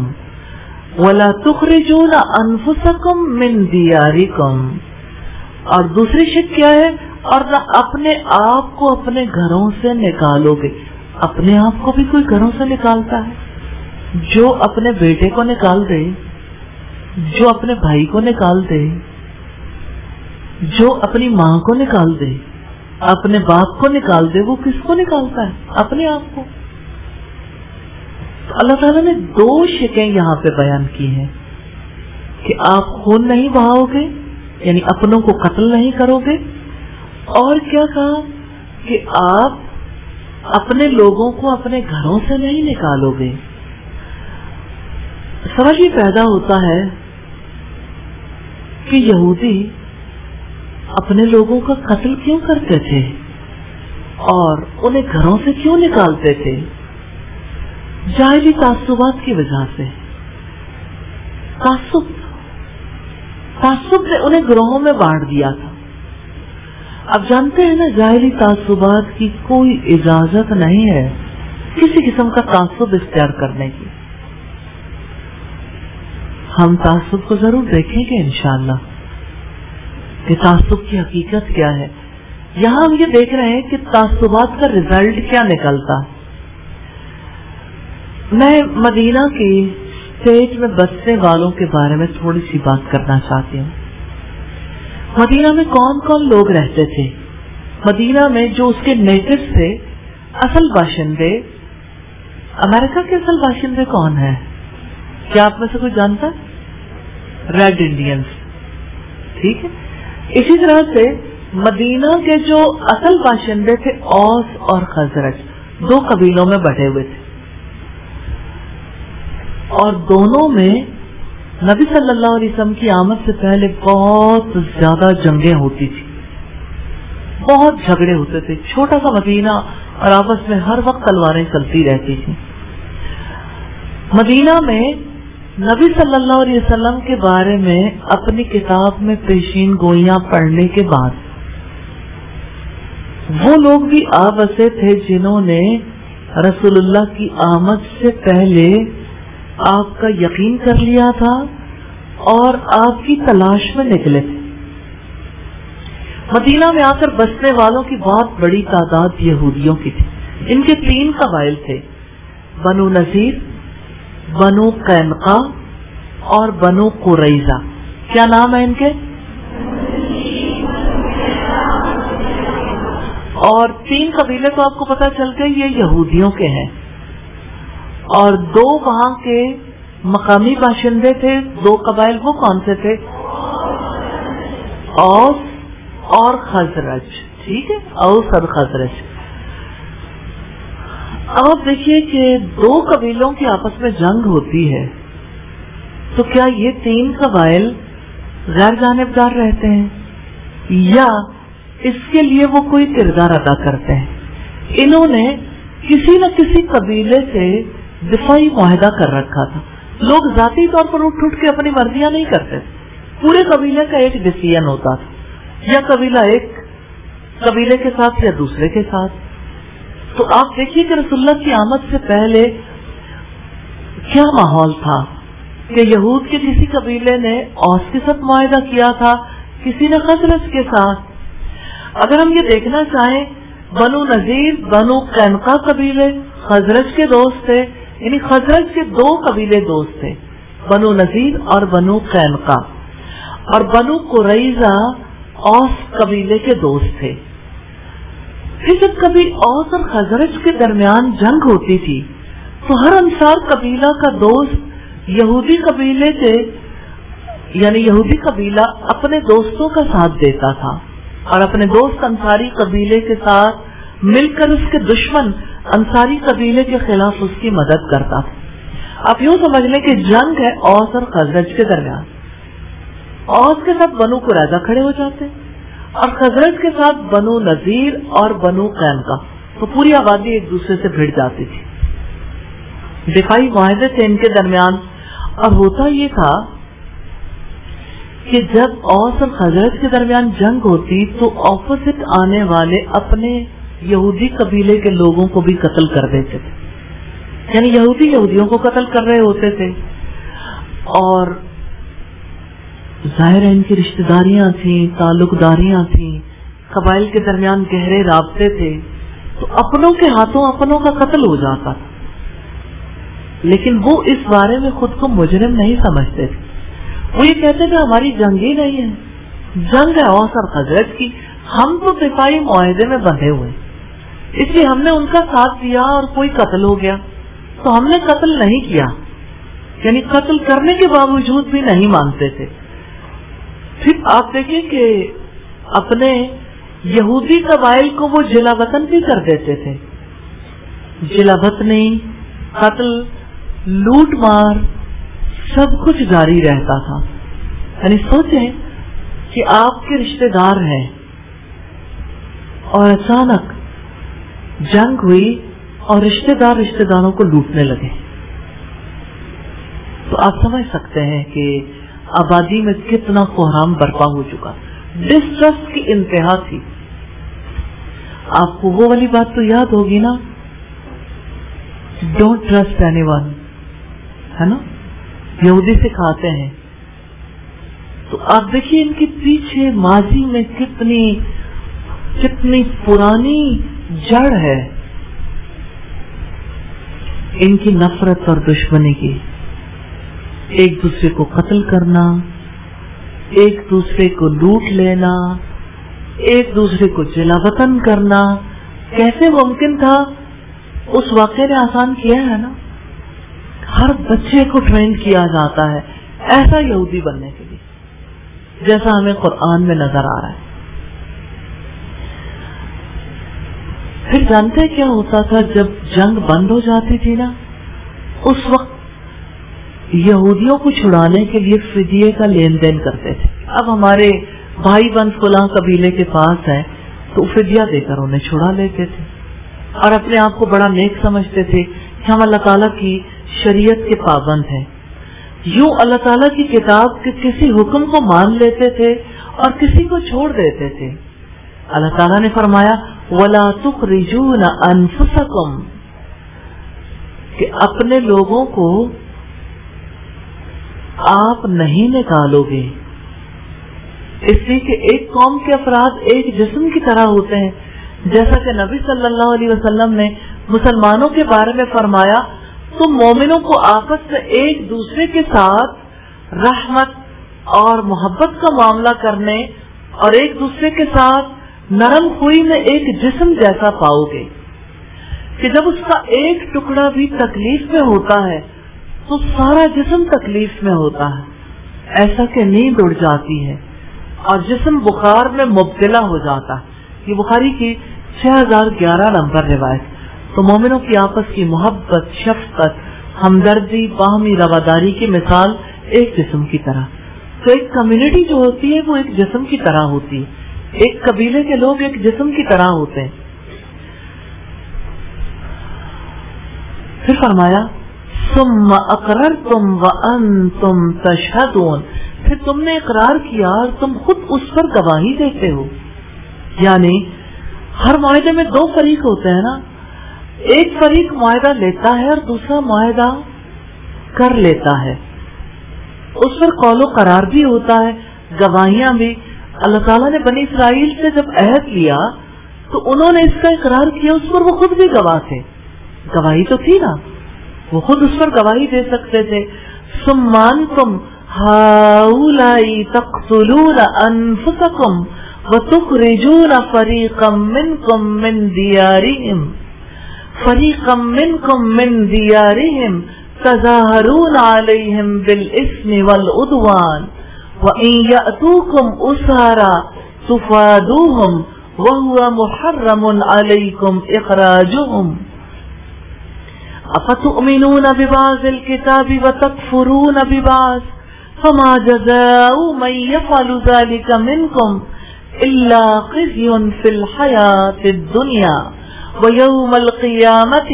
ولا تخرجون انفسکم من دیارکم. اور دوسری شک کیا ہے؟ اور نہ اپنے آپ کو اپنے گھروں سے نکالو گے. اپنے آپ کو بھی کوئی گھروں سے نکالتا ہے؟ جو اپنے بیٹے کو نکال دے، جو اپنے بھائی کو نکال دے، جو اپنی ماں کو نکال دے، اپنے باپ کو نکال دے، وہ کس کو نکالتا ہے؟ اپنے آپ کو. اللہ تعالیٰ نے 2 شکیں یہاں پہ بیان کی ہیں کہ آپ خون نہیں بہاؤ گے، یعنی اپنوں کو قتل نہیں کرو گے، اور کیا کہا کہ آپ اپنے لوگوں کو اپنے گھروں سے نہیں نکالو گے. سوال یہ پیدا ہوتا ہے کہ یہودی اپنے لوگوں کا قتل کیوں کرتے تھے اور انہیں گھروں سے کیوں نکالتے تھے؟ جاہلی تعصبات کی وجہ سے. تعصب نے انہیں گروہوں میں بانٹ دیا تھا. اب جانتے ہیں نا، جاہلی تعصبات کی کوئی اجازت نہیں ہے کسی قسم کا تعصب اختیار کرنے کی. ہم تعصب کو ضرور دیکھیں گے انشاءاللہ کہ تعصب کی حقیقت کیا ہے. یہاں ہم یہ دیکھ رہے ہیں کہ تعصبات کا رزلٹ کیا نکلتا. میں مدینہ کی اسٹیٹ میں بسنے والوں کے بارے میں تھوڑی سی بات کرنا چاہتی ہوں. مدینہ میں کون کون لوگ رہتے تھے؟ مدینہ میں جو اس کے نیٹو تھے، اصل باشندے. امریکہ کے اصل باشندے کون ہیں؟ کیا آپ میں سے کوئی جانتا ہے؟ Red Indians. ٹھیک ہے. اسی طرح سے مدینہ کے جو اصل باشندے تھے اوس اور خزرج، 2 قبیلوں میں بٹے ہوئے تھے، اور دونوں میں نبی صلی اللہ علیہ وسلم کی آمد سے پہلے بہت زیادہ جنگیں ہوتی تھی، بہت جھگڑے ہوتے تھے. چھوٹا سا مدینہ اور آپس میں ہر وقت تلواریں چلتی رہتی تھی. مدینہ میں نبی صلی اللہ علیہ وسلم کے بارے میں اپنی کتاب میں پیشین گوئیاں پڑھنے کے بعد وہ لوگ بھی آ بسے تھے جنہوں نے رسول اللہ کی آمد سے پہلے آپ کا یقین کر لیا تھا اور آپ کی تلاش میں نکلے تھے. مدینہ میں آ کر بسنے والوں کی بہت بڑی تعداد یہودیوں کی تھی. ان کے 3 قبائل تھے، بنو نذیر، بنو قینقاع اور بنو قریظہ. کیا نام ہے ان کے؟ اور 3 قبیلے تو آپ کو پتا چل گئے یہ یہودیوں کے ہیں، اور 2 وہاں کے مقامی باشندے تھے. 2 قبائل وہ کون سے تھے؟ اوس اور خزرج. ٹھیک ہے، اوس اور خزرج. اب آپ دیکھیے کہ 2 قبیلوں کی آپس میں جنگ ہوتی ہے تو کیا یہ 3 قبائل غیر جانبدار رہتے ہیں یا اس کے لیے وہ کوئی کردار ادا کرتے ہیں؟ انہوں نے کسی نہ کسی قبیلے سے دفاعی معاہدہ کر رکھا تھا. لوگ ذاتی طور پر اٹھ کے اپنی مرضیاں نہیں کرتے، پورے قبیلے کا ایک ڈیسیژن ہوتا تھا، یا قبیلہ ایک قبیلے کے ساتھ یا دوسرے کے ساتھ. تو آپ دیکھیے کہ رسول اللہ کی آمد سے پہلے کیا ماحول تھا کہ یہود کے کسی قبیلے نے اوس کے ساتھ معاہدہ کیا تھا، کسی نے خزرج کے ساتھ. اگر ہم یہ دیکھنا چاہیں، بنو نذیر بنو قینقاع قبیلے خزرج کے دوست تھے، یعنی خزرج کے 2 قبیلے دوست تھے، بنو نذیر اور بنو قینقاع. اور بنو قریظہ اوس قبیلے کے دوست تھے. پھر جب کبھی اوس اور خزرج کے درمیان جنگ ہوتی تھی تو ہر انصار قبیلہ کا دوست یہودی قبیلے سے، یعنی یہودی قبیلہ اپنے دوستوں کا ساتھ دیتا تھا اور اپنے دوست انصاری قبیلے کے ساتھ مل کر اس کے دشمن انصاری قبیلے کے خلاف اس کی مدد کرتا تھا. آپ یوں سمجھ لیں کہ جنگ ہے اوس اور خزرج کے درمیان. اوس کے ساتھ بنو قریظہ کھڑے ہو جاتے اور خزرج کے ساتھ بنو نذیر اور بنو قینقاع. تو پوری آبادی ایک دوسرے سے بھڑ جاتی تھی. دفاعی معاہدے تھے ان کے درمیان. اور ہوتا یہ تھا کہ جب اوس اور خزرج کے درمیان جنگ ہوتی تو اپوزٹ آنے والے اپنے یہودی قبیلے کے لوگوں کو بھی قتل کر دیتے تھے، یعنی یہودی یہودیوں کو قتل کر رہے ہوتے تھے. اور ظاہر ہے ان کی رشتہ داریاں تھیں، تعلق داریاں تھیں، قبائل کے درمیان گہرے رابطے تھے، تو اپنوں کے ہاتھوں اپنوں کا قتل ہو جاتا تھا، لیکن وہ اس بارے میں خود کو مجرم نہیں سمجھتے تھے. وہ یہ کہتے تھے ہماری جنگ ہی نہیں ہے، جنگ ہے اوس اور خزرج کی، ہم تو دفاعی معاہدے میں بندھے ہوئے، اس لیے ہم نے ان کا ساتھ دیا اور کوئی قتل ہو گیا تو ہم نے قتل نہیں کیا، یعنی قتل کرنے کے باوجود بھی نہیں مانتے تھے. پھر آپ دیکھیں کہ اپنے یہودی قبائل کو وہ جلا وطن بھی کر دیتے تھے، جلا وطنی، قتل، لوٹ مار سب کچھ جاری رہتا تھا. یعنی سوچیں کہ آپ کے رشتہ دار ہیں اور اچانک جنگ ہوئی اور رشتہ داروں کو لوٹنے لگے، تو آپ سمجھ سکتے ہیں کہ آبادی میں کتنا کوہرام برپا ہو چکا، ڈسٹرسٹ کی انتہا تھی. آپ کو وہ والی بات تو یاد ہوگی نا، ڈونٹ ٹرسٹ اینی ون، ہے نا، یہودی سکھاتے ہیں. تو آپ دیکھیے ان کے پیچھے ماضی میں کتنی پرانی جڑ ہے ان کی نفرت اور دشمنی کی. ایک دوسرے کو قتل کرنا، ایک دوسرے کو لوٹ لینا، ایک دوسرے کو جلا وطن کرنا. کیسے ممکن تھا؟ اس واقعے نے آسان کیا ہے نا. ہر بچے کو ٹرین کیا جاتا ہے ایسا یہودی بننے کے لیے، جیسا ہمیں قرآن میں نظر آ رہا ہے. پھر جانتے کیا ہوتا تھا؟ جب جنگ بند ہو جاتی تھی نا، اس وقت یہودیوں کو چھڑانے کے لیے فدیے کا لین دین کرتے تھے. اب ہمارے بھائی بند فلاں قبیلے کے پاس ہیں تو فدیہ دے کر انہیں چھڑا لیتے تھے، اور اپنے آپ کو بڑا نیک سمجھتے تھے کہ ہم اللہ تعالیٰ کی شریعت کے پابند ہیں. یوں اللہ تعالیٰ کی کتاب کے کسی حکم کو مان لیتے تھے اور کسی کو چھوڑ دیتے تھے. اللہ تعالیٰ نے فرمایا وَلَا تُخْرِجُونَ أَنفُسَكُمْ، کہ اپنے لوگوں کو آپ نہیں نکالو گے، اس لیے کہ ایک قوم کے افراد ایک جسم کی طرح ہوتے ہیں. جیسا کہ نبی صلی اللہ علیہ وسلم نے مسلمانوں کے بارے میں فرمایا تو مومنوں کو آپس میں ایک دوسرے کے ساتھ رحمت اور محبت کا معاملہ کرنے اور ایک دوسرے کے ساتھ نرم خوئی میں ایک جسم جیسا پاؤ گے کہ جب اس کا ایک ٹکڑا بھی تکلیف میں ہوتا ہے تو سارا جسم تکلیف میں ہوتا ہے. ایسا کہ نیند اڑ جاتی ہے اور جسم بخار میں مبتلا ہو جاتا ہے. یہ بخاری کی 6011 نمبر روایت. تو مومنوں کی آپس کی محبت، شفقت، ہمدردی، باہمی رواداری کی مثال ایک جسم کی طرح. تو ایک کمیونٹی جو ہوتی ہے وہ ایک جسم کی طرح ہوتی ہے، ایک قبیلے کے لوگ ایک جسم کی طرح ہوتے ہیں. پھر فرمایا ثم اقررتم وانتم تشہدون، پھر تم نے اقرار کیا اور تم خود اس پر گواہی دیتے ہو. یعنی ہر معاہدے میں دو فریق ہوتے ہیں نا، ایک فریق معاہدہ لیتا ہے اور دوسرا معاہدہ کر لیتا ہے. اس پر قول و قرار بھی ہوتا ہے، گواہیاں بھی. اللہ تعالیٰ نے بنی اسرائیل سے جب عہد لیا تو انہوں نے اس کا اقرار کیا، اس پر وہ خود بھی گواہ تھے. گواہی تو تھی نا، وہ خود اس پر گواہی دے سکتے تھے. ثم انتم هؤلاء تقتلون انفسكم وتخرجون فريقا منكم من ديارهم تظاهرون عليهم بالإثم والعدوان وإن يأتوكم أسارى تفادوهم وهو محرم عليكم إخراجهم افتؤمنون ببعض الكتاب وتكفرون ببعض فما جزاء من يفعل ذلك منكم الا خزي في الحياة الدنيا ويوم القيامة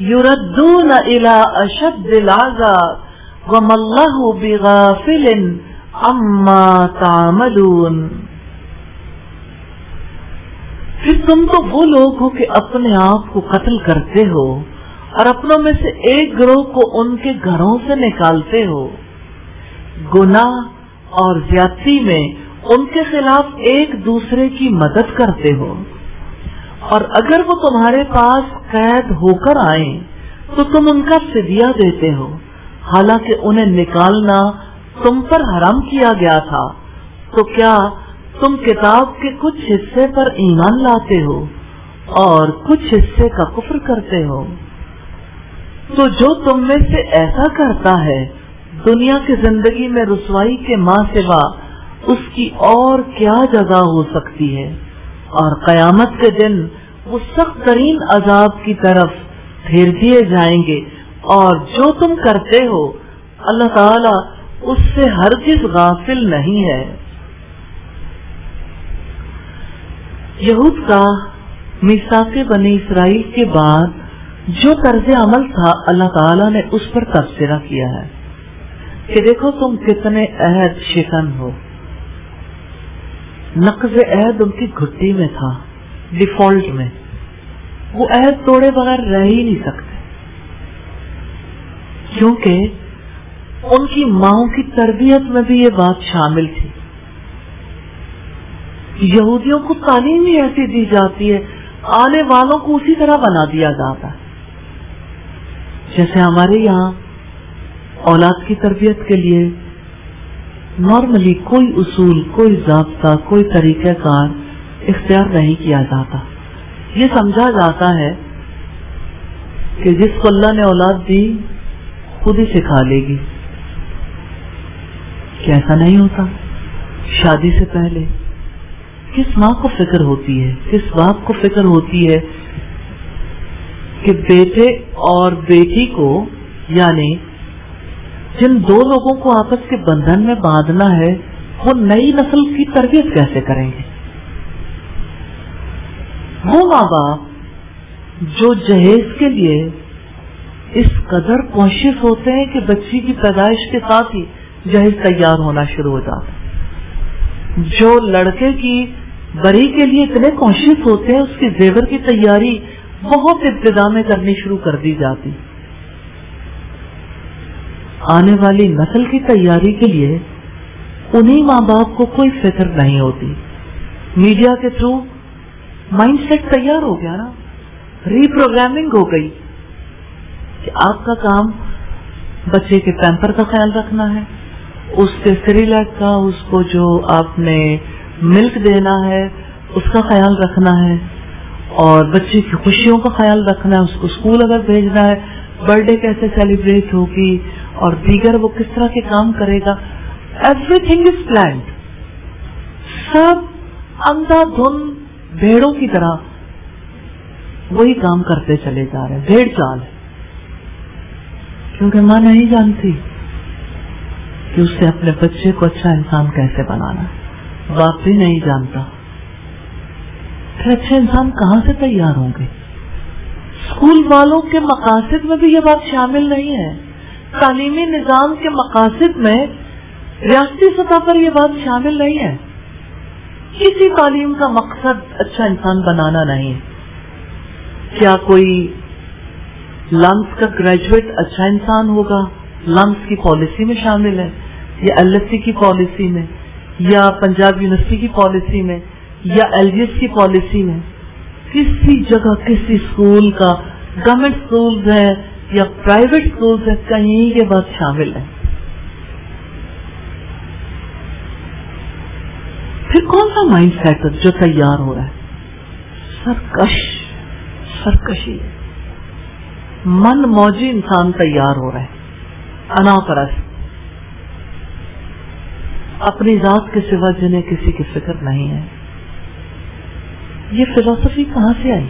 يردون الى اشد العذاب وما الله بغافل عما تعملون. پھر تم تو وہ لوگ ہو کہ اپنے آپ کو قتل کرتے ہو اور اپنوں میں سے ایک گروہ کو ان کے گھروں سے نکالتے ہو. گناہ اور زیادتی میں ان کے خلاف ایک دوسرے کی مدد کرتے ہو، اور اگر وہ تمہارے پاس قید ہو کر آئیں تو تم ان کا فدیہ دیتے ہو، حالانکہ انہیں نکالنا تم پر حرام کیا گیا تھا، تو کیا تم کتاب کے کچھ حصے پر ایمان لاتے ہو اور کچھ حصے کا کفر کرتے ہو؟ تو جو تم میں سے ایسا کرتا ہے دنیا کی زندگی میں رسوائی کے ماں سوا اس کی اور کیا جزا ہو سکتی ہے، اور قیامت کے دن وہ سخت ترین عذاب کی طرف پھیر دیے جائیں گے، اور جو تم کرتے ہو اللہ تعالی اس سے ہرگز غافل نہیں ہے۔ یہود کا میثاق بنی اسرائیل کے بعد جو طرز عمل تھا اللہ تعالیٰ نے اس پر تبصرہ کیا ہے کہ دیکھو تم کتنے عہد شکن ہو۔ نقض عہد ان کی گھٹی میں تھا، ڈیفالٹ میں، وہ عہد توڑے بغیر رہ ہی نہیں سکتے، کیونکہ ان کی ماؤں کی تربیت میں بھی یہ بات شامل تھی۔ یہودیوں کو تعلیم ہی ایسی دی جاتی ہے، آنے والوں کو اسی طرح بنا دیا جاتا ہے، جیسے ہمارے یہاں اولاد کی تربیت کے لیے نارملی کوئی اصول، کوئی ضابطہ، کوئی طریقہ کار اختیار نہیں کیا جاتا۔ یہ سمجھا جاتا ہے کہ جس کو اللہ نے اولاد دی خود ہی سکھا لے گی، کہ ایسا نہیں ہوتا۔ شادی سے پہلے کس ماں کو فکر ہوتی ہے، کس باپ کو فکر ہوتی ہے کہ بیٹے اور بیٹی کو، یعنی جن دو لوگوں کو آپس کے بندھن میں باندھنا ہے، وہ نئی نسل کی تربیت کیسے کریں گے؟ وہ ماں باپ جو جہیز کے لیے اس قدر کوشش ہوتے ہیں کہ بچی کی پیدائش کے ساتھ ہی جہیز تیار ہونا شروع ہو جاتا ہے، جو لڑکے کی بری کے لیے اتنے کوشش ہوتے ہیں اس کی زیور کی تیاری بہت ابتدا میں کرنی شروع کر دی جاتی۔ آنے والی نسل کی تیاری کے لیے انہی ماں باپ کو کوئی فکر نہیں ہوتی۔ میڈیا کے تھرو مائنڈ سیٹ تیار ہو گیا نا، ری پروگرامنگ ہو گئی کہ آپ کا کام بچے کے پیمپر کا خیال رکھنا ہے، اس کے سیریلیک کا، اس کو جو آپ نے ملک دینا ہے اس کا خیال رکھنا ہے، اور بچے کی خوشیوں کا خیال رکھنا ہے، اس کو اسکول اگر بھیجنا ہے برتھ ڈے کیسے سیلیبریٹ ہوگی اور دیگر وہ کس طرح کے کام کرے گا۔ ایوری تھنگ از پلانڈ، سب اندھا دھن بھیڑوں کی طرح وہی کام کرتے چلے جا رہے ہیں، بھیڑ چال ہے، کیونکہ ماں نہیں جانتی کہ اس سے اپنے بچے کو اچھا انسان کیسے بنانا ہے، باپ بھی نہیں جانتا۔ پھر اچھے انسان کہاں سے تیار ہوں گے؟ اسکول والوں کے مقاصد میں بھی یہ بات شامل نہیں ہے، تعلیمی نظام کے مقاصد میں ریاستی سطح پر یہ بات شامل نہیں ہے۔ کسی تعلیم کا مقصد اچھا انسان بنانا نہیں ہے۔ کیا کوئی لمس کا گریجویٹ اچھا انسان ہوگا؟ لمس کی پالیسی میں شامل ہے، یا ایل ایس سی کی پالیسی میں، یا پنجاب یونیورسٹی کی پالیسی میں، یا ایل جی ایس کی پالیسی میں؟ کسی جگہ کسی اسکول کا، گورنمنٹ اسکولز ہے یا پرائیویٹ اسکولز ہے، کہیں یہ بات شامل ہے۔ پھر کون سا مائنڈ سیٹ جو تیار ہو رہا ہے؟ سرکشی، من موجی انسان تیار ہو رہا ہے، انا پرست، اپنی ذات کے سوا جنہیں کسی کی فکر نہیں ہے۔ یہ فلسفی کہاں سے آئی؟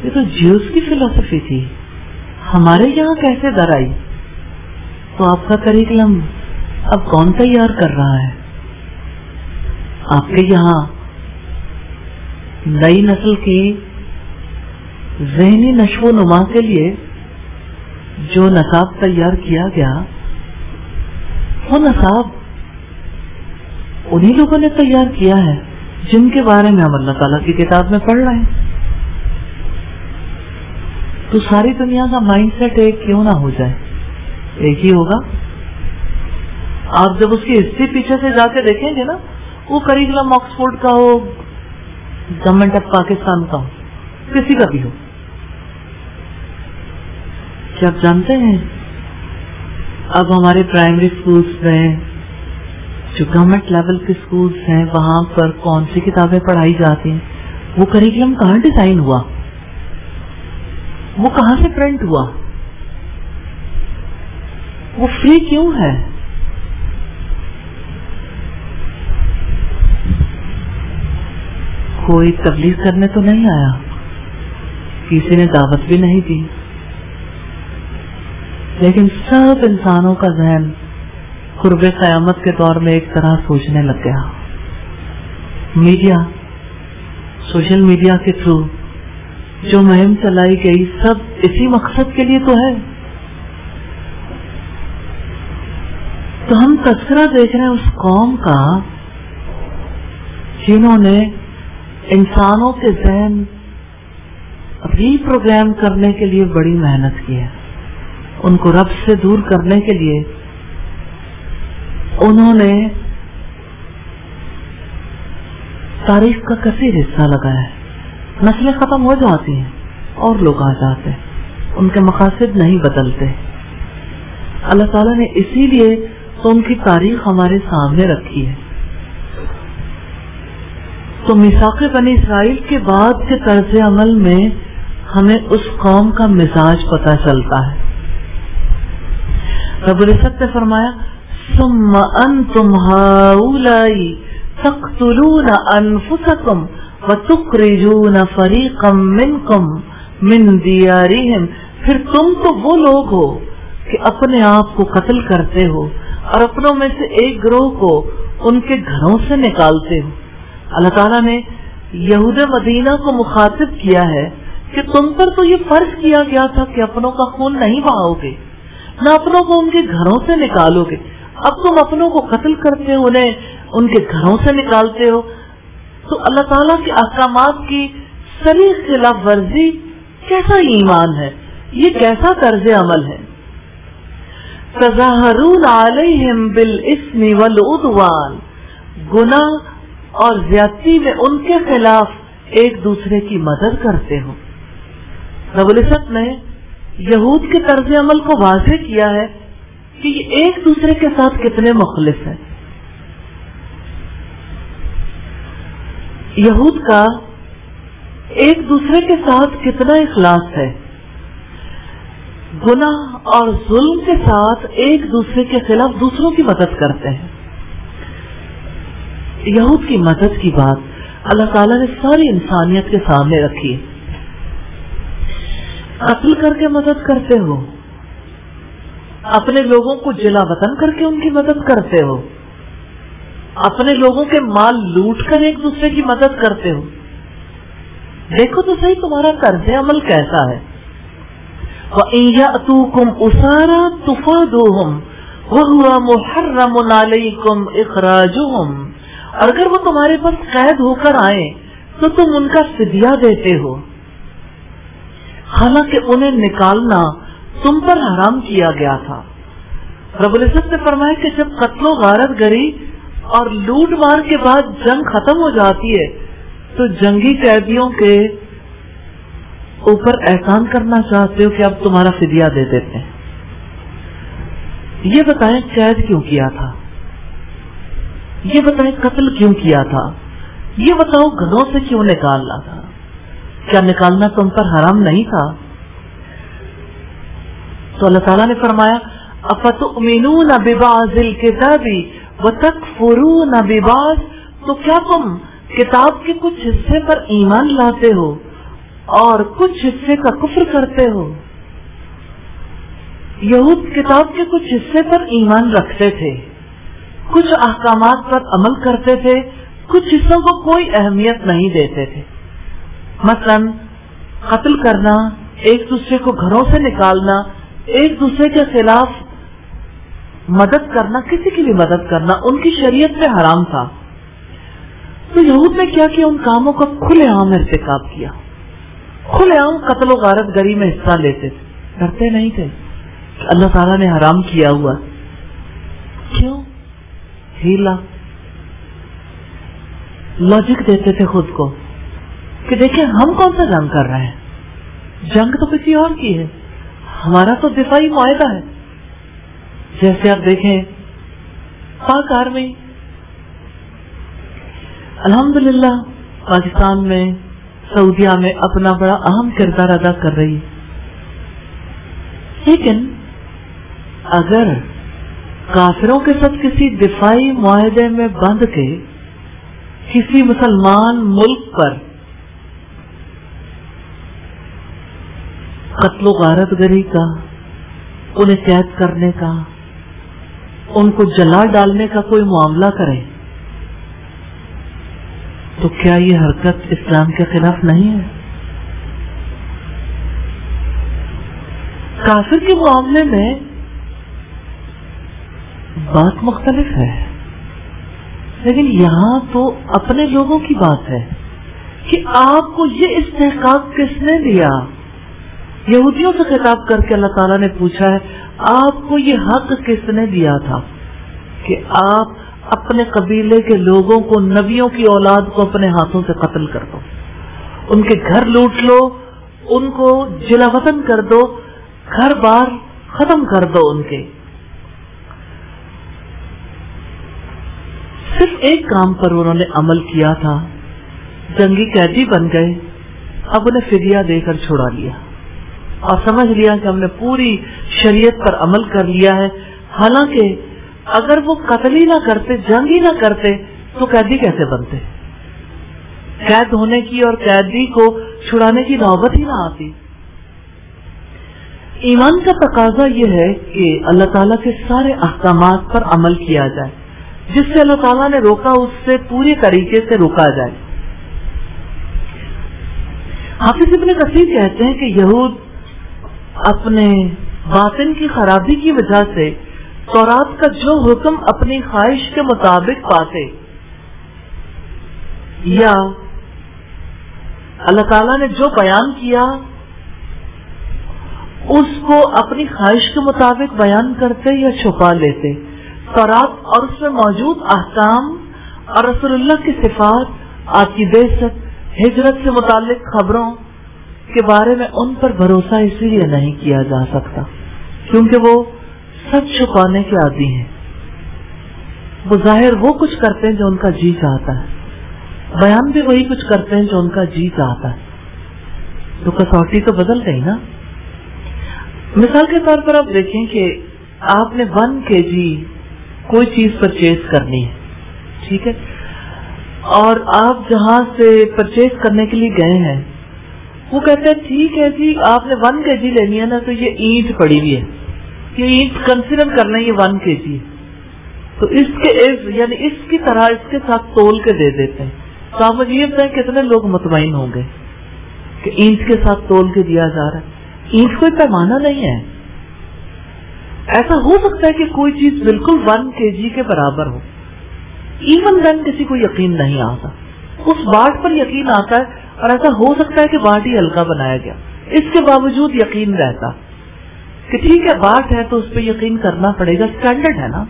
یہ تو جیوز کی فلسفی تھی، ہمارے یہاں کیسے در آئی؟ تو آپ کا کریکلم اب کون تیار کر رہا ہے؟ آپ کے یہاں نئی نسل کی ذہنی نشو و نما کے لیے جو نصاب تیار کیا گیا، وہ نصاب انہی لوگوں نے تیار کیا ہے جن کے بارے میں ہم اللہ تعالیٰ کی کتاب میں پڑھ رہے ہیں۔ تو ساری دنیا کا مائنڈ سیٹ ایک کیوں نہ ہو جائے؟ ایک ہی ہوگا۔ آپ جب اس کی ہسٹری پیچھے سے جا کے دیکھیں گے نا، وہ کریکولم آکسفورڈ کا ہو، گورنمنٹ آف پاکستان کا ہو، کسی کا بھی ہو، کیا آپ جانتے ہیں اب ہمارے پرائمری اسکولس میں جو گورنمنٹ لیول کے اسکولس ہیں وہاں پر کون سی کتابیں پڑھائی جاتی ہیں؟ وہ کریکولم کہاں ڈیزائن ہوا، وہ کہاں سے پرنٹ ہوا، وہ فری کیوں ہے؟ کوئی تبلیغ کرنے تو نہیں آیا، کسی نے دعوت بھی نہیں دی، لیکن سب انسانوں کا ذہن قرب قیامت کے دور میں ایک طرح سوچنے لگ گیا۔ میڈیا، سوشل میڈیا کے تھرو جو مہم چلائی گئی سب اسی مقصد کے لیے تو ہے۔ تو ہم تذکرہ دیکھ رہے ہیں اس قوم کا جنہوں نے انسانوں کے ذہن ری پروگرام کرنے کے لیے بڑی محنت کی ہے، ان کو رب سے دور کرنے کے لیے انہوں نے تاریخ کا کثیر حصہ لگایا ہے۔ نسلیں ختم ہو جاتی ہیں اور لوگ آ جاتے ہیں، ان کے مقاصد نہیں بدلتے۔ اللہ تعالیٰ نے اسی لیے تو ان کی تاریخ ہمارے سامنے رکھی ہے۔ تو میثاق بنی اسرائیل کے بعد کے طرز عمل میں ہمیں اس قوم کا مزاج پتہ چلتا ہے۔ رب العزت نے فرمایا ثم انتم هؤلاء تقتلون انفسکم وتخرجون فریقا منکم من دیارہم، پھر تم تو وہ لوگ ہو کہ اپنے آپ کو قتل کرتے ہو اور اپنوں میں سے ایک گروہ کو ان کے گھروں سے نکالتے ہو۔ اللہ تعالیٰ نے یہود مدینہ کو مخاطب کیا ہے کہ تم پر تو یہ فرض کیا گیا تھا کہ اپنوں کا خون نہیں بہاؤ گے، نہ اپنوں کو ان کے گھروں سے نکالو گے، اب تم اپنوں کو قتل کرتے ہو، انہیں ان کے گھروں سے نکالتے ہو۔ تو اللہ تعالیٰ کے احکامات کی صریح خلاف ورزی کیسا ایمان ہے، یہ کیسا طرز عمل ہے۔ تظاہرون علیہم بالاسم والعدوان، گناہ اور زیادتی میں ان کے خلاف ایک دوسرے کی مدد کرتے ہو۔ رب العزت نے یہود کے طرز عمل کو واضح کیا ہے کہ یہ ایک دوسرے کے ساتھ کتنے مخلص ہیں۔ یہود کا ایک دوسرے کے ساتھ کتنا اخلاص ہے، گناہ اور ظلم کے ساتھ ایک دوسرے کے خلاف دوسروں کی مدد کرتے ہیں۔ یہود کی مدد کی بات اللہ تعالیٰ نے ساری انسانیت کے سامنے رکھی ہے۔ قتل کر کے مدد کرتے ہو، اپنے لوگوں کو جلا وطن کر کے ان کی مدد کرتے ہو، اپنے لوگوں کے مال لوٹ کر ایک دوسرے کی مدد کرتے ہو۔ دیکھو تو صحیح تمہارا طرز عمل کیسا ہے۔ وَإِن يَأْتُوكُمْ أُسَارَىٰ تُفَادُوهُمْ وَهُوَ مُحَرَّمٌ عَلَيْكُمْ إِخْرَاجُهُمْ، اور اگر وہ تمہارے پاس قید ہو کر آئیں تو تم ان کا فدیہ دیتے ہو، حالانکہ انہیں نکالنا تم پر حرام کیا گیا تھا۔ رب العزت نے فرمایا کہ جب قتل و غارت گری اور لوٹ مار کے بعد جنگ ختم ہو جاتی ہے تو جنگی قیدیوں کے اوپر احسان کرنا چاہتے ہو کہ اب تمہارا فدیہ دے دیتے ہیں۔ یہ بتائیں قید کیوں کیا تھا، یہ بتائیں قتل کیوں کیا تھا، یہ بتاؤ گھروں سے کیوں نکالنا تھا، کیا نکالنا تم پر حرام نہیں تھا؟ تو اللہ تعالیٰ نے فرمایا افتؤمنون ببعض الکتاب وتکفرون ببعض، تو کیا تم کتاب کے کچھ حصے پر ایمان لاتے ہو اور کچھ حصے کا کفر کرتے ہو؟ یہود کتاب کے کچھ حصے پر ایمان رکھتے تھے، کچھ احکامات پر عمل کرتے تھے، کچھ حصوں کو کوئی اہمیت نہیں دیتے تھے۔ مثلا قتل کرنا، ایک دوسرے کو گھروں سے نکالنا، ایک دوسرے کے خلاف مدد کرنا، کسی کے لیے مدد کرنا ان کی شریعت میں حرام تھا۔ تو یہود نے کیا کیا، ان کاموں کا کھلے عام ارتکاب کیا، کھلے عام قتل و غارت گری میں حصہ لیتے تھے، ڈرتے نہیں تھے کہ اللہ تعالیٰ نے حرام کیا ہوا۔ کیوں؟ ہیلا، لاجک دیتے تھے خود کو کہ دیکھیں ہم کون سا جنگ کر رہے ہیں، جنگ تو کسی اور کی ہے، ہمارا تو دفاعی معاہدہ ہے. جیسے آپ دیکھیں پاک آرمی الحمدللہ پاکستان میں، سعودیہ میں اپنا بڑا اہم کردار ادا کر رہی ہے، لیکن اگر کافروں کے ساتھ کسی دفاعی معاہدے میں بندھ کے کسی مسلمان ملک پر قتل و غارت گری کا، انہیں قید کرنے کا، ان کو جلا ڈالنے کا کوئی معاملہ کرے تو کیا یہ حرکت اسلام کے خلاف نہیں ہے؟ کافر کے معاملے میں بات مختلف ہے، لیکن یہاں تو اپنے لوگوں کی بات ہے کہ آپ کو یہ استحقاق کس نے دیا. یہودیوں سے خطاب کر کے اللہ تعالیٰ نے پوچھا ہے آپ کو یہ حق کس نے دیا تھا کہ آپ اپنے قبیلے کے لوگوں کو، نبیوں کی اولاد کو اپنے ہاتھوں سے قتل کر دو، ان کے گھر لوٹ لو، ان کو جلا وطن کر دو، گھر بار ختم کر دو ان کے. صرف ایک کام پر انہوں نے عمل کیا تھا، جنگی قیدی بن گئے، اب انہیں فدیہ دے کر چھڑا لیا اور سمجھ لیا کہ ہم نے پوری شریعت پر عمل کر لیا ہے. حالانکہ اگر وہ قتل ہی نہ کرتے، جنگ ہی نہ کرتے تو قیدی کیسے بنتے؟ قید ہونے کی اور قیدی کو چھڑانے کی نوبت ہی نہ آتی. ایمان کا تقاضا یہ ہے کہ اللہ تعالیٰ کے سارے احکامات پر عمل کیا جائے، جس سے اللہ تعالیٰ نے روکا اس سے پوری طریقے سے روکا جائے. حافظ ابن کثیر کہتے ہیں کہ یہود اپنے باطن کی خرابی کی وجہ سے تورات کا جو حکم اپنی خواہش کے مطابق پاتے یا اللہ تعالیٰ نے جو بیان کیا اس کو اپنی خواہش کے مطابق بیان کرتے یا چھپا لیتے. تورات اور اس میں موجود احکام اور رسول اللہ کی صفات، آپ کی بعثت، ہجرت سے متعلق خبروں کے بارے میں ان پر بھروسہ اسی لیے نہیں کیا جا سکتا کیونکہ وہ سب چھپانے کے عادی ہیں. وہ ظاہر وہ کچھ کرتے ہیں جو ان کا جی چاہتا ہے، بیان بھی وہی کچھ کرتے ہیں جو ان کا جی چاہتا ہے. تو کسوٹی تو بدل گئی نا. مثال کے طور پر آپ دیکھیں کہ آپ نے 1 kg کوئی چیز پرچیز کرنی ہے، ٹھیک ہے، اور آپ جہاں سے پرچیز کرنے کے لیے گئے ہیں وہ کہتے ہیں ٹھیک ہے جی آپ نے 1 kg لینی ہے نا، تو یہ اینٹ پڑی ہوئی ہے، یہ اینٹ کنسیڈر کرنا ہے، یہ 1 kg ہے، تو اس کے یعنی اس کی طرح اس کے ساتھ تول کے دے دیتے ہیں. تو آپ مجھے یہ بتائیں کتنے لوگ مطمئن ہوں گے کہ اینٹ کے ساتھ تول کے دیا جا رہا ہے؟ اینٹ کوئی پیمانہ نہیں ہے. ایسا ہو سکتا ہے کہ کوئی چیز بالکل 1 kg کے برابر ہو، ایون دین کسی کو یقین نہیں آتا، اس باٹ پر یقین آتا ہے، اور ایسا ہو سکتا ہے کہ باٹ ہی ہلکا بنایا گیا، اس کے باوجود یقین رہتا کہ ٹھیک ہے باٹ ہے تو اس پہ یقین کرنا پڑے گا، اسٹینڈرڈ ہے نا.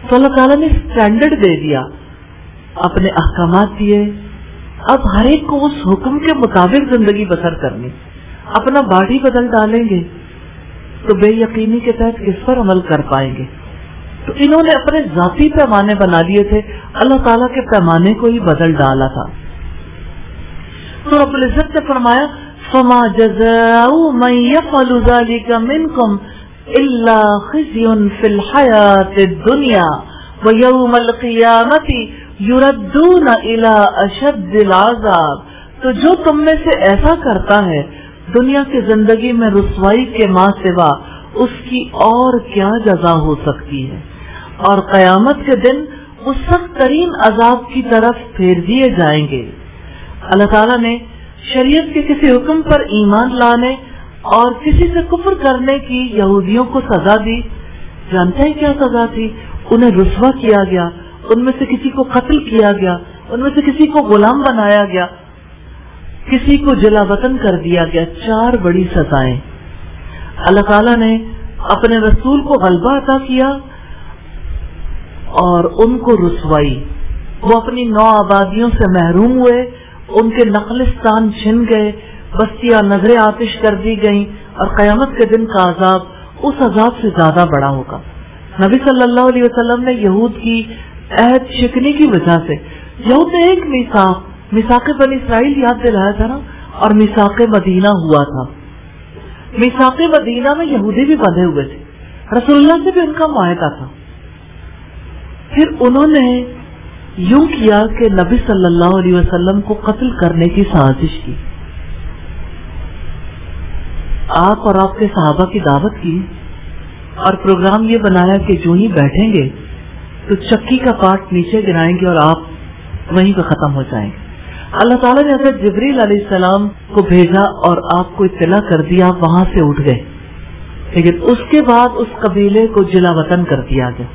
تو اللہ تعالیٰ نے اسٹینڈرڈ دے دیا، اپنے احکامات دیے، اب ہر ایک کو اس حکم کے مطابق زندگی بسر کرنی. اپنا باڈی بدل ڈالیں گے تو بے یقینی کے تحت کس پر عمل کر پائیں گے؟ تو انہوں نے اپنے ذاتی پیمانے بنا لیے تھے، اللہ تعالیٰ کے پیمانے کو ہی بدل ڈالا تھا. تو رب العزت نے فرمایا فما جزاء من يفعل ذلك منكم الا خزي في الحياة الدنيا ويوم القيامة يردون الى اشد العذاب. تو جو تم میں سے ایسا کرتا ہے دنیا کی زندگی میں رسوائی کے ماں سوا اس کی اور کیا جزا ہو سکتی ہے، اور قیامت کے دن وہ سخت ترین عذاب کی طرف پھیر دیے جائیں گے. اللہ تعالیٰ نے شریعت کے کسی حکم پر ایمان لانے اور کسی سے کفر کرنے کی یہودیوں کو سزا دی. جانتے ہیں کیا سزا تھی؟ انہیں رسوا کیا گیا، ان میں سے کسی کو قتل کیا گیا، ان میں سے کسی کو غلام بنایا گیا، کسی کو جلا وطن کر دیا گیا. 4 بڑی سزائیں. اللہ تعالیٰ نے اپنے رسول کو غلبہ عطا کیا اور ان کو رسوائی. وہ اپنی 9 آبادیوں سے محروم ہوئے, ان کے نخلستان چھن گئے, بستیاں نظر آتش کر دی گئیں, اور قیامت کے دن کا عذاب اس عذاب سے زیادہ بڑا ہوگا. نبی صلی اللہ علیہ وسلم نے یہود کی عہد شکنی کی وجہ سے, یہود نے ایک میثاق بنی اسرائیل یاد دلایا تھا نا, اور میثاق مدینہ ہوا تھا. میثاق مدینہ میں یہودی بھی بندھے ہوئے تھے, رسول اللہ سے بھی ان کا معاہدہ تھا. پھر انہوں نے یوں کیا کہ نبی صلی اللہ علیہ وسلم کو قتل کرنے کی سازش کی. آپ اور آپ کے صحابہ کی دعوت کی, اور پروگرام یہ بنایا کہ جو ہی بیٹھیں گے تو چکی کا پارٹ نیچے گرائیں گے اور آپ وہیں پہ ختم ہو جائیں گے. اللہ تعالیٰ نے حضرت جبریل علیہ السلام کو بھیجا اور آپ کو اطلاع کر دیا, آپ وہاں سے اٹھ گئے. لیکن اس کے بعد اس قبیلے کو جلا وطن کر دیا گیا.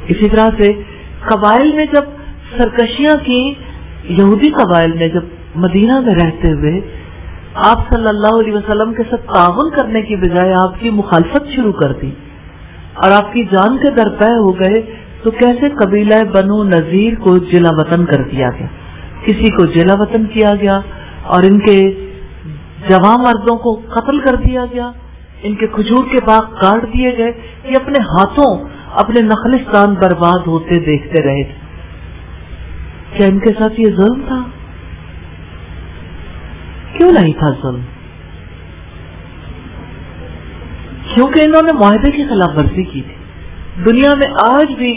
اسی طرح سے قبائل نے جب سرکشیاں کی, یہودی قبائل نے جب مدینہ میں رہتے ہوئے آپ صلی اللہ علیہ وسلم کے ساتھ تعاون کرنے کی بجائے آپ کی مخالفت شروع کر دی اور آپ کی جان کے درپے ہو گئے, تو کیسے قبیلہ بنو نذیر کو جلا وطن کر دیا گیا. کسی کو جلا وطن کیا گیا اور ان کے جوان مردوں کو قتل کر دیا گیا, ان کے کھجور کے باغ کاٹ دیے گئے. یہ اپنے ہاتھوں اپنے نخلستان برباد ہوتے دیکھتے رہے تھے. کیا ان کے ساتھ یہ ظلم تھا؟ کیوں نہیں تھا ظلم؟ کیونکہ انہوں نے معاہدے کی خلاف ورزی کی تھی. دنیا میں آج بھی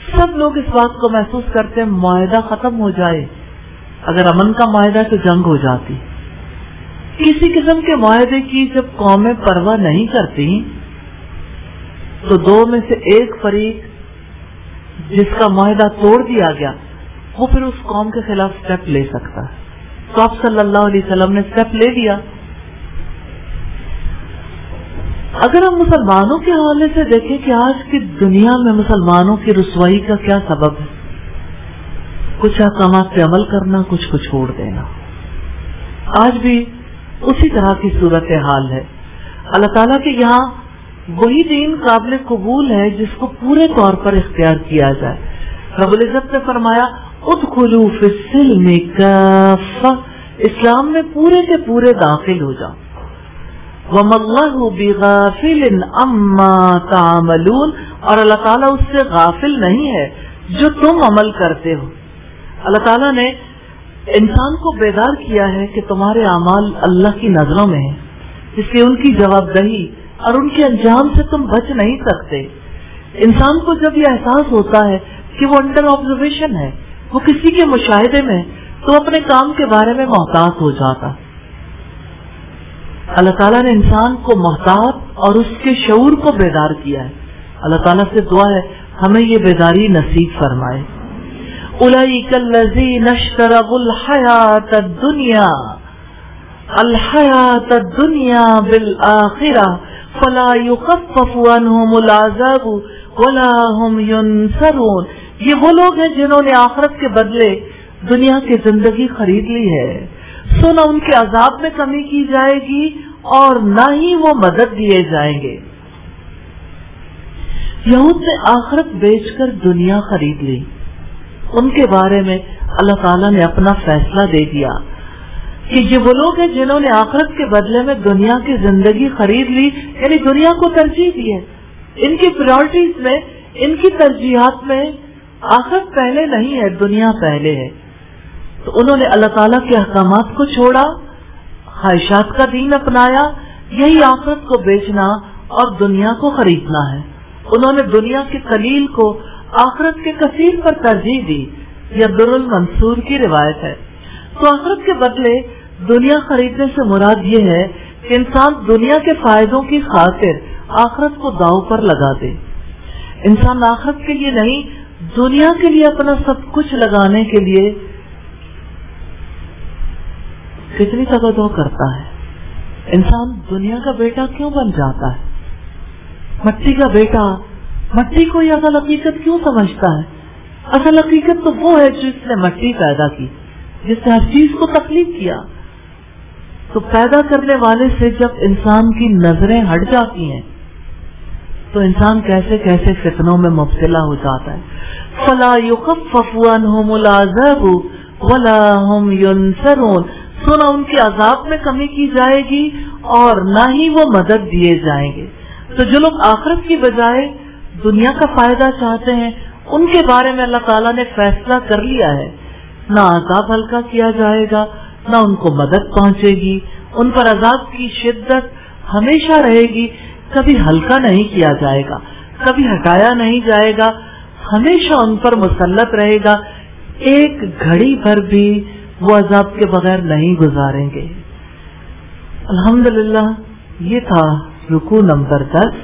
سب لوگ اس بات کو محسوس کرتے ہیں معاہدہ ختم ہو جائے. اگر امن کا معاہدہ تو جنگ ہو جاتی. کسی قسم کے معاہدے کی جب قومیں پرواہ نہیں کرتی تو دو میں سے ایک فریق جس کا معاہدہ توڑ دیا گیا وہ پھر اس قوم کے خلاف سٹیپ لے سکتا ہے. تو آپ صلی اللہ علیہ وسلم نے سٹیپ لے لیا. اگر ہم مسلمانوں کے حوالے سے دیکھیں کہ آج کی دنیا میں مسلمانوں کی رسوائی کا کیا سبب ہے, کچھ احکامات پہ عمل کرنا, کچھ کو چھوڑ دینا. آج بھی اسی طرح کی صورتحال ہے. اللہ تعالیٰ کے یہاں وہی دین قابل قبول ہے جس کو پورے طور پر اختیار کیا جائے. رب العزت نے فرمایا ادخلوا فی السلم کافہ, اسلام میں پورے کے پورے داخل ہو جاؤ. وما اللہ بغافل عما تعملون, اور اللہ تعالیٰ اس سے غافل نہیں ہے جو تم عمل کرتے ہو. اللہ تعالیٰ نے انسان کو بیدار کیا ہے کہ تمہارے اعمال اللہ کی نظروں میں ہیں, اس لیے ان کی جواب دہی اور ان کے انجام سے تم بچ نہیں سکتے. انسان کو جب یہ احساس ہوتا ہے کہ وہ انڈر آبزرویشن ہے, وہ کسی کے مشاہدے میں, تو اپنے کام کے بارے میں محتاط ہو جاتا. اللہ تعالیٰ نے انسان کو محتاط اور اس کے شعور کو بیدار کیا ہے. اللہ تعالیٰ سے دعا ہے ہمیں یہ بیداری نصیب فرمائے. اولئک الذین اشتروا الحیاۃ الدنیا بالآخرہ فلا یخفف عنہم العذاب ولا هم ینصرون. یہ وہ لوگ ہیں جنہوں نے آخرت کے بدلے دنیا کی زندگی خرید لی ہے, سو نہ ان کے عذاب میں کمی کی جائے گی اور نہ ہی وہ مدد دیے جائیں گے. یہود نے آخرت بیچ کر دنیا خرید لی. ان کے بارے میں اللہ تعالیٰ نے اپنا فیصلہ دے دیا کہ یہ وہ لوگ ہیں جنہوں نے آخرت کے بدلے میں دنیا کی زندگی خرید لی, یعنی دنیا کو ترجیح دی ہے. ان کی پرائرٹیز میں, ان کی ترجیحات میں آخرت پہلے نہیں ہے, دنیا پہلے ہے. تو انہوں نے اللہ تعالیٰ کے احکامات کو چھوڑا, خواہشات کا دین اپنایا. یہی آخرت کو بیچنا اور دنیا کو خریدنا ہے. انہوں نے دنیا کے قلیل کو آخرت کے کثیر پر ترجیح دی. یہ در المنصور کی روایت ہے. تو آخرت کے بدلے دنیا خریدنے سے مراد یہ ہے کہ انسان دنیا کے فائدوں کی خاطر آخرت کو داؤ پر لگا دے. انسان آخرت کے لیے نہیں, دنیا کے لیے اپنا سب کچھ لگانے کے لیے کتنی تبدو کرتا ہے. انسان دنیا کا بیٹا کیوں بن جاتا ہے؟ مٹی کا بیٹا مٹی کو یہ اصل حقیقت کیوں سمجھتا ہے؟ اصل حقیقت تو وہ ہے جس نے مٹی پیدا کی, جس نے ہر چیز کو تخلیق کیا. تو پیدا کرنے والے سے جب انسان کی نظریں ہٹ جاتی ہیں تو انسان کیسے کیسے فتنوں میں مبتلا ہو جاتا ہے. فلا یخفف عنہم العذاب ولا هم ینصرون. سنا ان کے عذاب میں کمی کی جائے گی اور نہ ہی وہ مدد دیے جائیں گے. تو جو لوگ آخرت کی بجائے دنیا کا فائدہ چاہتے ہیں ان کے بارے میں اللہ تعالیٰ نے فیصلہ کر لیا ہے. نہ عذاب ہلکا کیا جائے گا نہ ان کو مدد پہنچے گی. ان پر عذاب کی شدت ہمیشہ رہے گی. کبھی ہلکا نہیں کیا جائے گا, کبھی ہٹایا نہیں جائے گا, ہمیشہ ان پر مسلط رہے گا. ایک گھڑی بھر بھی وہ عذاب کے بغیر نہیں گزاریں گے. الحمدللہ یہ تھا رکوع نمبر 10.